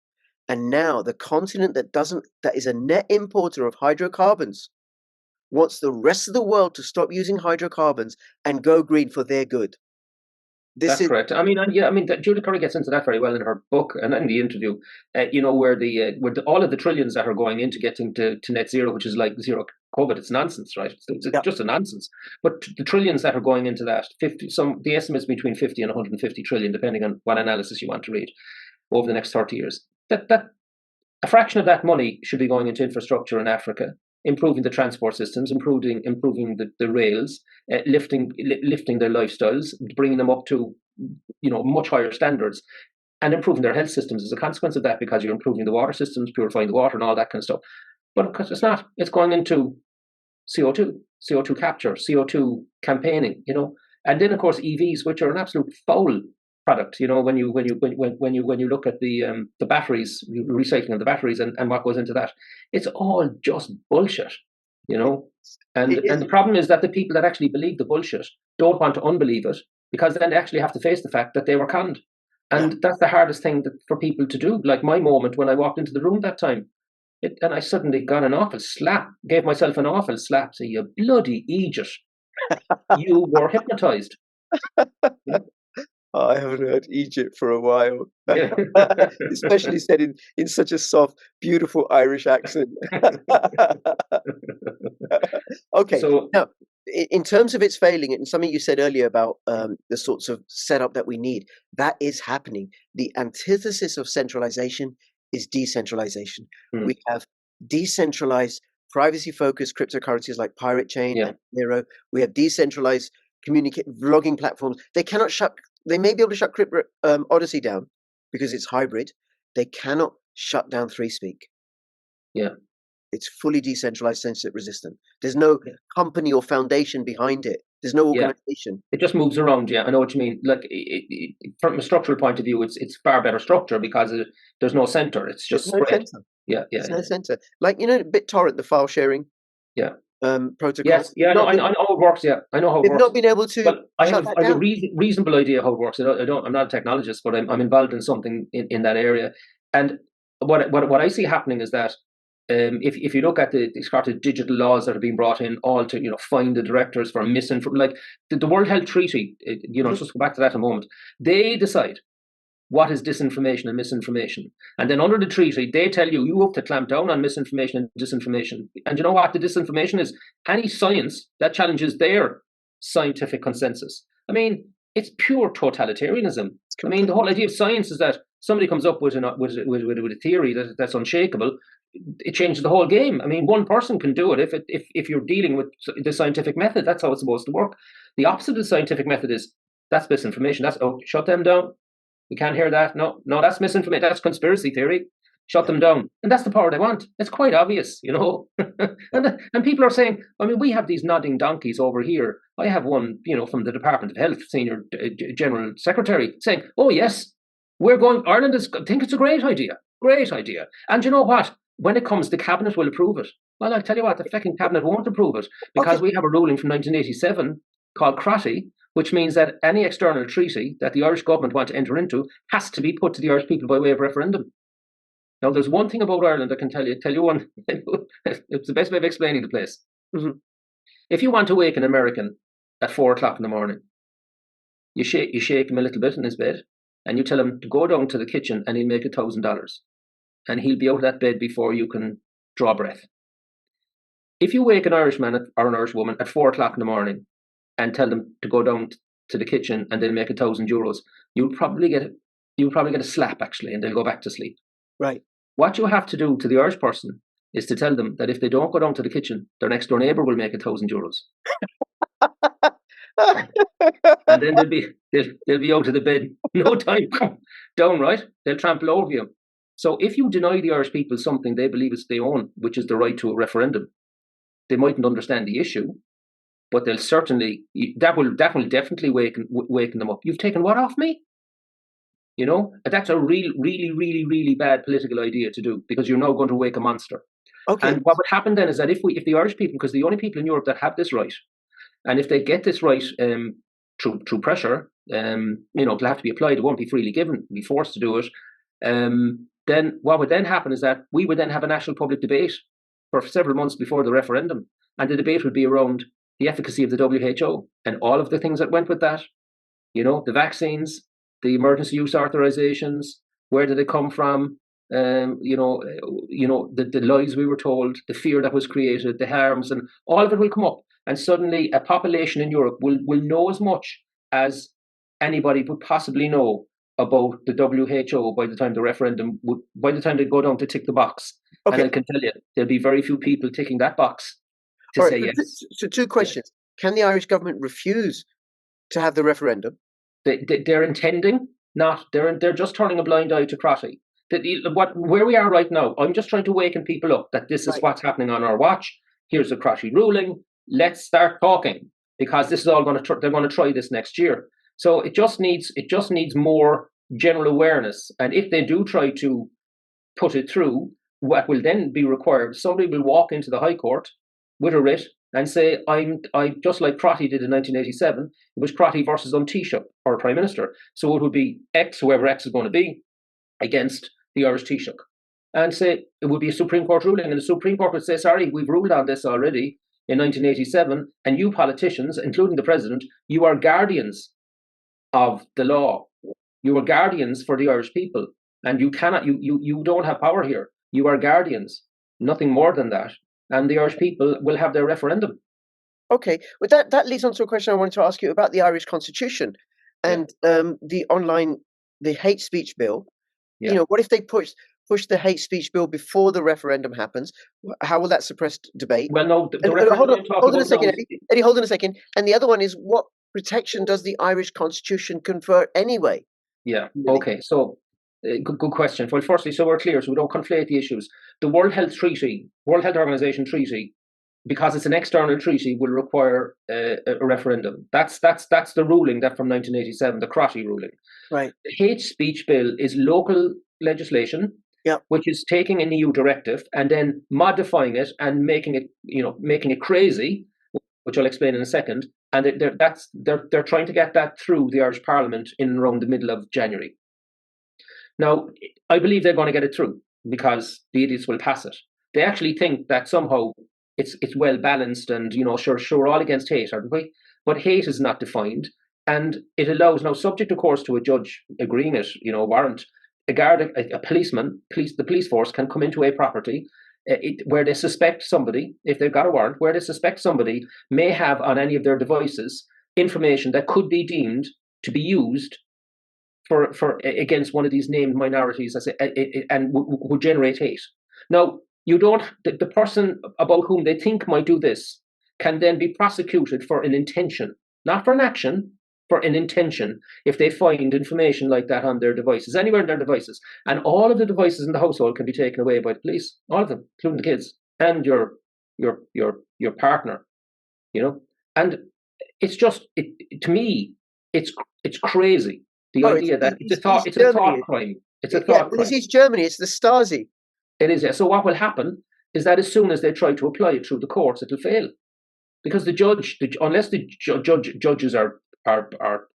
And now the continent that is a net importer of hydrocarbons wants the rest of the world to stop using hydrocarbons and go green for their good. That's correct. I mean, Judith Curry gets into that very well in her book and in the interview. Where all of the trillions that are going into getting to net zero, which is like zero COVID, it's nonsense, right? It's just a nonsense. But the trillions that are going into that, the estimates between 50 and 150 trillion, depending on what analysis you want to read, over the next 30 years. That A fraction of that money should be going into infrastructure in Africa, improving the transport systems, improving the rails, lifting their lifestyles, bringing them up to much higher standards, and improving their health systems as a consequence of that, because you're improving the water systems, purifying the water, and all that kind of stuff. But because it's not, it's going into CO2 capture, CO2 campaigning, and then of course EVs, which are an absolute foul product. When you look at the batteries, recycling of the batteries, and what goes into that, it's all just bullshit. And the problem is that the people that actually believe the bullshit don't want to unbelieve it, because then they actually have to face the fact that they were conned. And that's the hardest thing for people to do. Like my moment when I walked into the room that time, and I suddenly got an awful slap, gave myself an awful slap, say, you bloody idiot, you were hypnotized. I haven't heard Egypt for a while, especially said in such a soft, beautiful Irish accent. Okay, so now, in terms of its failing, and something you said earlier about the sorts of setup that we need, that is happening. The antithesis of centralization is decentralization. We have decentralized, privacy-focused cryptocurrencies like Pirate Chain and Nero. We have decentralized vlogging platforms. They may be able to shut ODYSEE down because it's hybrid. They cannot shut down ThreeSpeak. Yeah. It's fully decentralized, censorship resistant. There's no company or foundation behind it. There's no organization. It just moves around. Yeah, I know what you mean. Like from a structural point of view, it's far better structure because there's no center. It's just no spread. center. There's no center. Like BitTorrent, the file sharing. Protocol. Yes, I know how it works. Yeah, I know how it works. They've not been able to. But I have a reasonable idea how it works. I'm not a technologist, but I'm involved in something in that area. And what I see happening is that if you look at the sort of digital laws that are being brought in, all to find the directors for misinformation, like the World Health Treaty. Just go back to that in a moment. They decide what is disinformation and misinformation. And then under the treaty, they tell you have to clamp down on misinformation and disinformation. And you know what? The disinformation is any science that challenges their scientific consensus. I mean, it's pure totalitarianism. I mean, the whole idea of science is that somebody comes up with a theory that's unshakable. It changes the whole game. I mean, one person can do it if you're dealing with the scientific method. That's how it's supposed to work. The opposite of the scientific method is that's misinformation. That's shut them down. We can't hear that. No, that's misinformation. That's conspiracy theory. Shut them down. And that's the power they want. It's quite obvious, and people are saying, I mean, we have these nodding donkeys over here. I have one, from the Department of Health, Senior General Secretary, saying, oh, yes, Ireland think it's a great idea. Great idea. And you know what? When it comes, the Cabinet will approve it. Well, I'll tell you what, the fucking Cabinet won't approve it because we have a ruling from 1987 called Crotty, which means that any external treaty that the Irish government want to enter into has to be put to the Irish people by way of referendum. Now, there's one thing about Ireland I can tell you one. It's the best way of explaining the place. Mm-hmm. If you want to wake an American at 4:00 in the morning, you shake him a little bit in his bed, and you tell him to go down to the kitchen and he'll make $1,000. And he'll be out of that bed before you can draw breath. If you wake an Irishman or an Irish woman at 4:00 in the morning and tell them to go down to the kitchen and they'll make €1,000, you'll probably get a slap actually, and they'll go back to sleep. Right. What you have to do to the Irish person is to tell them that if they don't go down to the kitchen, their next door neighbour will make €1,000. And then they'll be out of the bed no time down, right? They'll trample over you. So if you deny the Irish people something they believe is their own, which is the right to a referendum, they mightn't understand the issue, but they'll that will definitely waken them up. You've taken what off me? That's a really, really, really, really bad political idea to do because you're now going to wake a monster. Okay. And what would happen then is that if the Irish people, because the only people in Europe that have this right, and if they get this right through pressure, it'll have to be applied. It won't be freely given. Be forced to do it. Then what would then happen is that we would then have a national public debate for several months before the referendum, and the debate would be around the efficacy of the WHO and all of the things that went with that. The vaccines, the emergency use authorizations, where did it come from? The lies we were told, the fear that was created, the harms, and all of it will come up. And suddenly a population in Europe will know as much as anybody would possibly know about the WHO by the time the referendum by the time they go down to tick the box. Okay. And I can tell you, there'll be very few people ticking that box to All say right, yes. so two questions. Can the Irish government refuse to have the referendum? They're intending not. They're just turning a blind eye to Crotty. Where we are right now, I'm just trying to waken people up that this is what's happening on our watch. Here's the Crotty ruling. Let's start talking, because this is all going to. They're going to try this next year. So it just needs more general awareness. And if they do try to put it through, what will then be required? Somebody will walk into the High Court with a writ and say, I just like Crotty did in 1987. It was Crotty versus Taoiseach or Prime Minister. So it would be X, whoever X is going to be, against the Irish Taoiseach, and say it would be a Supreme Court ruling, and the Supreme Court would say, sorry, we've ruled on this already in 1987, and you politicians, including the President, you are guardians of the law. You are guardians for the Irish people, and you cannot, you don't have power here. You are guardians, nothing more than that, and the Irish people will have their referendum. Okay, well, that leads on to a question I wanted to ask you about the Irish Constitution and the hate speech bill. Yeah. You know, what if they push the hate speech bill before the referendum happens? How will that suppress debate? Well, no, hold on a second, Eddie. Hold on a second. And the other one is, what protection does the Irish Constitution confer anyway? Yeah. Really? Okay. So, good question. Well, firstly, so we're clear, so we don't conflate the issues. The World Health Organization Treaty, because it's an external treaty, will require a referendum. That's the ruling that from 1987, the Crotty ruling. Right. The hate speech bill is local legislation, which is taking an EU directive and then modifying it and making it crazy, which I'll explain in a second. And they're trying to get that through the Irish Parliament in around the middle of January. Now, I believe they're going to get it through because the idiots will pass it. They actually think that somehow it's well balanced and, sure, we're all against hate, aren't we? But hate is not defined, and it allows, now subject of course to a judge agreeing it, warrant, a policeman, the police force can come into a property where they suspect somebody, if they've got a warrant, where they suspect somebody may have on any of their devices information that could be deemed to be used for against one of these named minorities and would generate hate. Now, the person about whom they think might do this can then be prosecuted for an intention, not for an action, for an intention, if they find information like that on their devices, anywhere in their devices. And all of the devices in the household can be taken away by the police, all of them, including the kids and your partner, And it's just, to me, it's crazy. The idea that it's a thought crime. It's a thought crime. It's East Germany. It's the Stasi. It is, yeah. So what will happen is that as soon as they try to apply it through the courts, it'll fail, because unless the judges are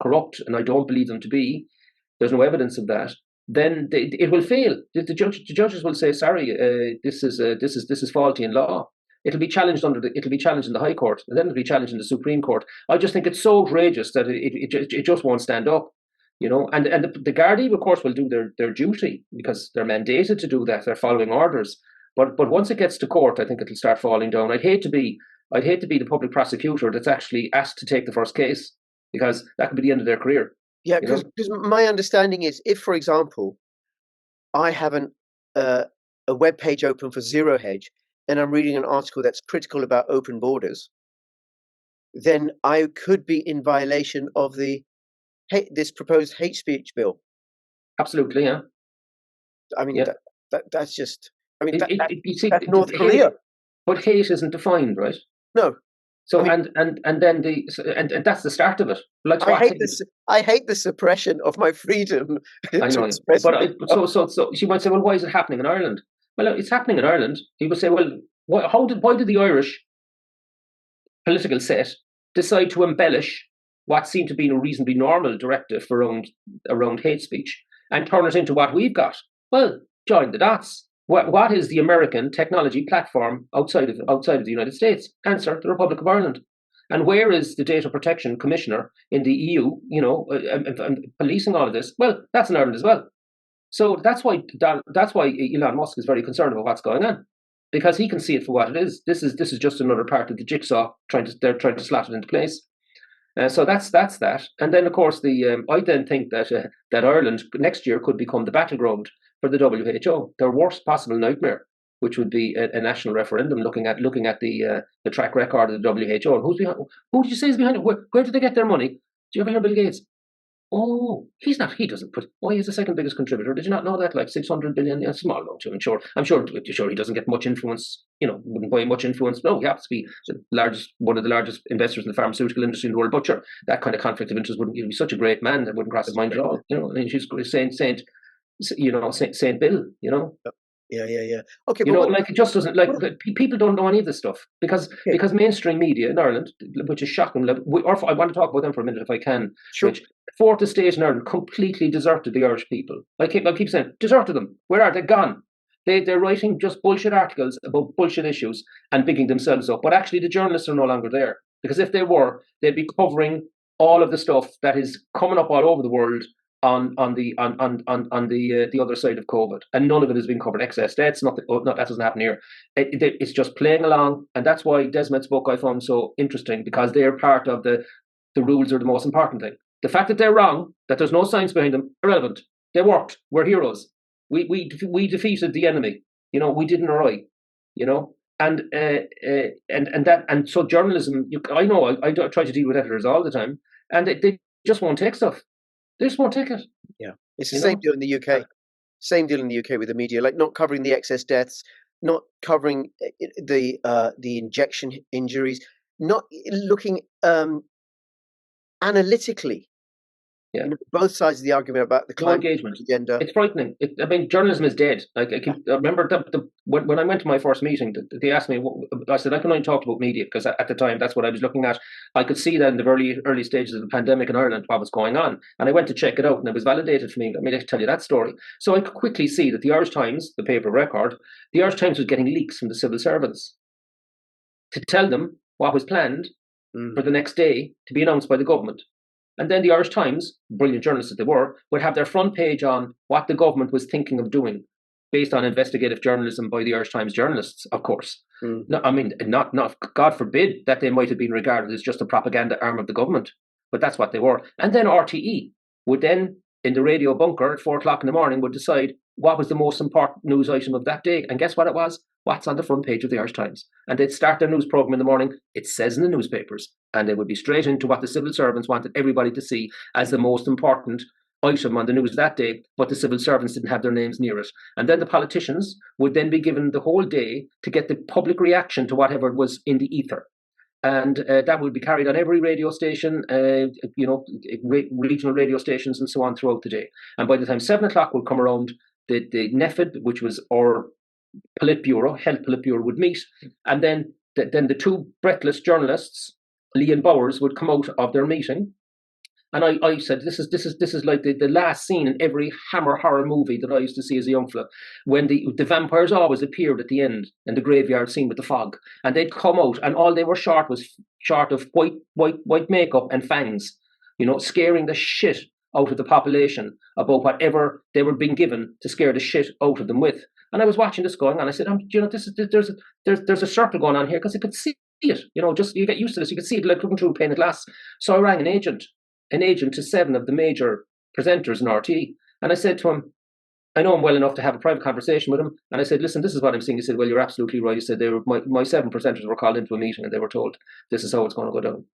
corrupt, and I don't believe them to be, there's no evidence of that, then it will fail. The judges will say, sorry, this is faulty in law. It'll be challenged in the High Court, and then it'll be challenged in the Supreme Court. I just think it's so outrageous that it just won't stand up. And the Gardaí, of course, will do their duty because they're mandated to do that. They're following orders. But once it gets to court, I think it'll start falling down. I'd hate to be the public prosecutor that's actually asked to take the first case, because that could be the end of their career. Yeah, because my understanding is, if, for example, I have a web page open for Zero Hedge and I'm reading an article that's critical about open borders, then I could be in violation of this proposed hate speech bill. Absolutely, yeah. I mean, yeah. That's just. I mean, that's North Korea. But hate isn't defined, right? No. So and that's the start of it. Like I hate the suppression of my freedom. I know, but so she might say, well, why is it happening in Ireland? Well, it's happening in Ireland. He would say, well, why did the Irish political set decide to embellish what seemed to be a reasonably normal directive around hate speech and turn it into what we've got? Well, join the dots. What is the American technology platform outside of the United States? Answer: the Republic of Ireland. And where is the Data Protection Commissioner in the EU? And policing all of this. Well, that's in Ireland as well. So that's why Elon Musk is very concerned about what's going on, because he can see it for what it is. This is just another part of the jigsaw they're trying to slot it into place. So that's that. And then, of course, I then think that that Ireland next year could become the battleground for the WHO, their worst possible nightmare, which would be a national referendum looking at the track record of the WHO. And who's behind? Who did you say is behind it? Where did they get their money? Do you ever hear Bill Gates? Oh, he's not. He doesn't put. Oh, he's the second biggest contributor. Did you not know that? Like 600 billion. Yeah, small amount. I'm sure he doesn't get much influence. Wouldn't buy much influence. No, he happens to be one of the largest investors in the pharmaceutical industry in the world. But sure, that kind of conflict of interest wouldn't. He'd be such a great man that wouldn't cross his mind at all. I mean, she's Saint Bill. Yeah. Okay, Like it just doesn't people don't know any of this stuff because mainstream media in Ireland, which is shocking. I want to talk about them for a minute if I can. Sure. Which Fourth Estate in Ireland completely deserted the Irish people. I keep saying deserted them. Where are they gone? They're writing just bullshit articles about bullshit issues and bigging themselves up. But actually, the journalists are no longer there because if they were, they'd be covering all of the stuff that is coming up all over the world on the other side of COVID, and none of it has been covered. Excess debts, that doesn't happen here. It's just playing along, and that's why Desmond's book I found so interesting, because they're part of the rules are the most important thing. The fact that they're wrong, that there's no science behind them, irrelevant. They worked. We're heroes. We defeated the enemy. We did an right. And so journalism. I know I try to deal with editors all the time, and they just won't take stuff. They just won't take it. Yeah, it's the same deal in the UK. Same deal in the UK with the media, like not covering the excess deaths, not covering the injection injuries, not looking analytically. Yeah, both sides of the argument about the climate engagement agenda. It's frightening. Journalism is dead. I remember when I went to my first meeting, they asked me. I said I can only talk about media because at the time that's what I was looking at. I could see that in the early stages of the pandemic in Ireland what was going on, and I went to check it out, and it was validated for me. I mean, I can tell you that story. So I could quickly see that the Irish Times, the paper record, the Irish Times was getting leaks from the civil servants to tell them what was planned for the next day to be announced by the government. And then the Irish Times, brilliant journalists that they were, would have their front page on what the government was thinking of doing, based on investigative journalism by the Irish Times journalists, of course. No, I mean, not God forbid that they might have been regarded as just a propaganda arm of the government, but that's what they were. And then RTE would then, in the radio bunker at 4:00 in the morning, would decide what was the most important news item of that day. And guess what it was? What's on the front page of the Irish Times. And they'd start their news programme in the morning, it says in the newspapers, and they would be straight into what the civil servants wanted everybody to see as the most important item on the news that day, but the civil servants didn't have their names near it. And then the politicians would then be given the whole day to get the public reaction to whatever was in the ether. And that would be carried on every radio station, regional radio stations and so on throughout the day. And by the time 7:00 would come around, the NEFID, which was our Politburo, Health Politburo, would meet, and then the two breathless journalists, Lee and Bowers, would come out of their meeting. And I said, this is like the last scene in every Hammer horror movie that I used to see as a young fella, when the vampires always appeared at the end in the graveyard scene with the fog, and they'd come out, and all they were short of white makeup and fangs, scaring the shit out of the population about whatever they were being given to scare the shit out of them with. And I was watching this going on. I said, there's a circle going on here, because I could see it. Just you get used to this. You could see it like looking through a pane of glass. So I rang an agent to 7 of the major presenters in RT, and I said to him, I know him well enough to have a private conversation with him, and I said, listen, this is what I'm seeing. He said, well, you're absolutely right. He said, my 7 presenters were called into a meeting, and they were told this is how it's going to go down.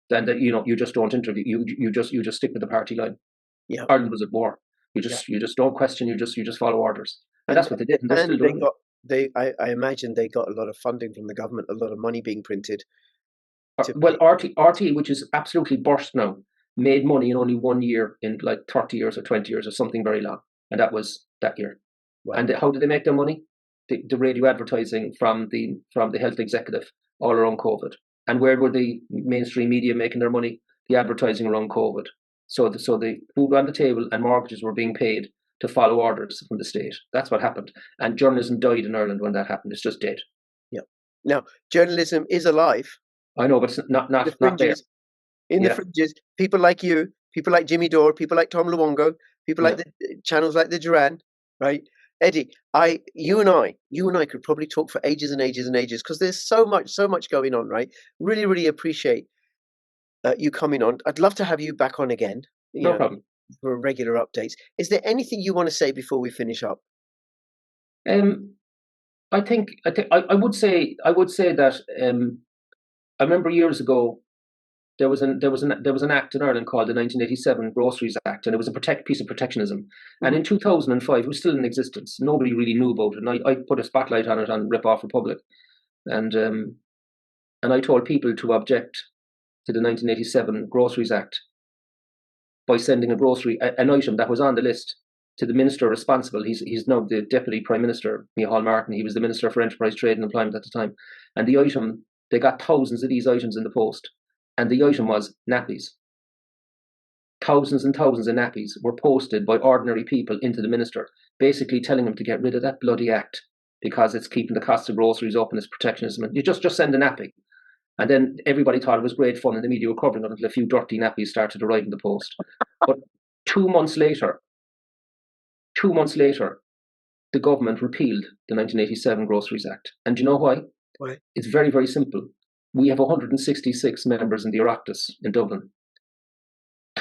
Then that you just don't interview. You just stick with the party line. Yeah, Ireland was at war. You just don't question. You just follow orders, and that's what they did. And I imagine they got a lot of funding from the government, a lot of money being printed. Well, RT, which is absolutely burst now, made money in only 1 year, in like 30 years or 20 years or something very long, and that was that year. Wow. And how did they make their money? The radio advertising from the health executive all around COVID. And where were the mainstream media making their money? The advertising around COVID. So the food on the table and mortgages were being paid to follow orders from the state. That's what happened. And journalism died in Ireland when that happened. It's just dead. Yeah. Now, journalism is alive. I know, but it's not there. In the fringes, people like you, people like Jimmy Dore, people like Tom Luongo, people like the channels like the Duran, right? Eddie, you and I could probably talk for ages and ages and ages, because there's so much going on, right? Really, really appreciate you coming on. I'd love to have you back on again. No problem. For regular updates. Is there anything you want to say before we finish up? I would say that I remember years ago there was an act in Ireland called the 1987 Groceries Act, and it was a piece of protectionism. And in 2005, it was still in existence. Nobody really knew about it, and I put a spotlight on it on Rip Off Republic, and I told people to object to the 1987 Groceries Act by sending an item that was on the list to the minister responsible. He's now the Deputy Prime Minister, Micheál Martin. He was the Minister for Enterprise, Trade and Employment at the time. And the item, they got thousands of these items in the post. And the item was nappies. Thousands and thousands of nappies were posted by ordinary people into the minister, basically telling him to get rid of that bloody act because it's keeping the cost of groceries up and it's protectionism. And you just send a nappy. And then everybody thought it was great fun, and the media were covering it until a few dirty nappies started arriving in the post. But 2 months later, the government repealed the 1987 Groceries Act. And do you know why? Why? It's very, very simple. We have 166 members in the Oireachtas in Dublin.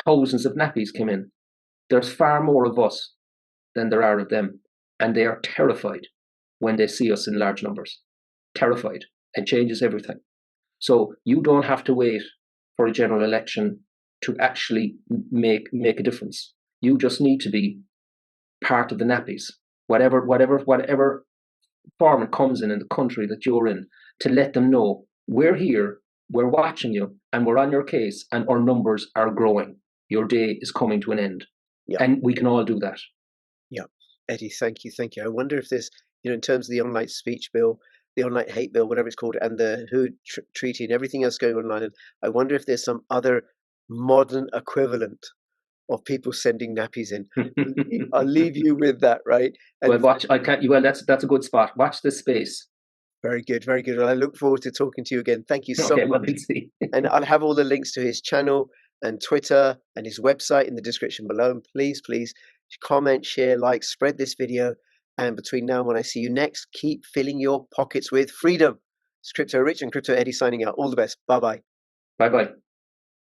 Thousands of nappies came in. There's far more of us than there are of them. And they are terrified when they see us in large numbers. Terrified. It changes everything. So you don't have to wait for a general election to actually make a difference. You just need to be part of the nappies, whatever form it comes in the country that you're in, to let them know we're here, we're watching you, and we're on your case, and our numbers are growing. Your day is coming to an end. Yeah. And we can all do that. Yeah. Eddie, thank you. I wonder if there's, in terms of the online speech bill, the online hate bill, whatever it's called, and the Hood Treaty and everything else going on in Ireland, I wonder if there's some other modern equivalent of people sending nappies in. I'll leave you with that, right? And that's a good spot. Watch this space. Very good, very good. Well, I look forward to talking to you again. Thank you so much. Well, we'll see. And I'll have all the links to his channel and Twitter and his website in the description below. And please comment, share, like, spread this video. And between now and when I see you next, keep filling your pockets with freedom. It's Crypto Rich and Crypto Eddie signing out. All the best. Bye-bye. Bye-bye.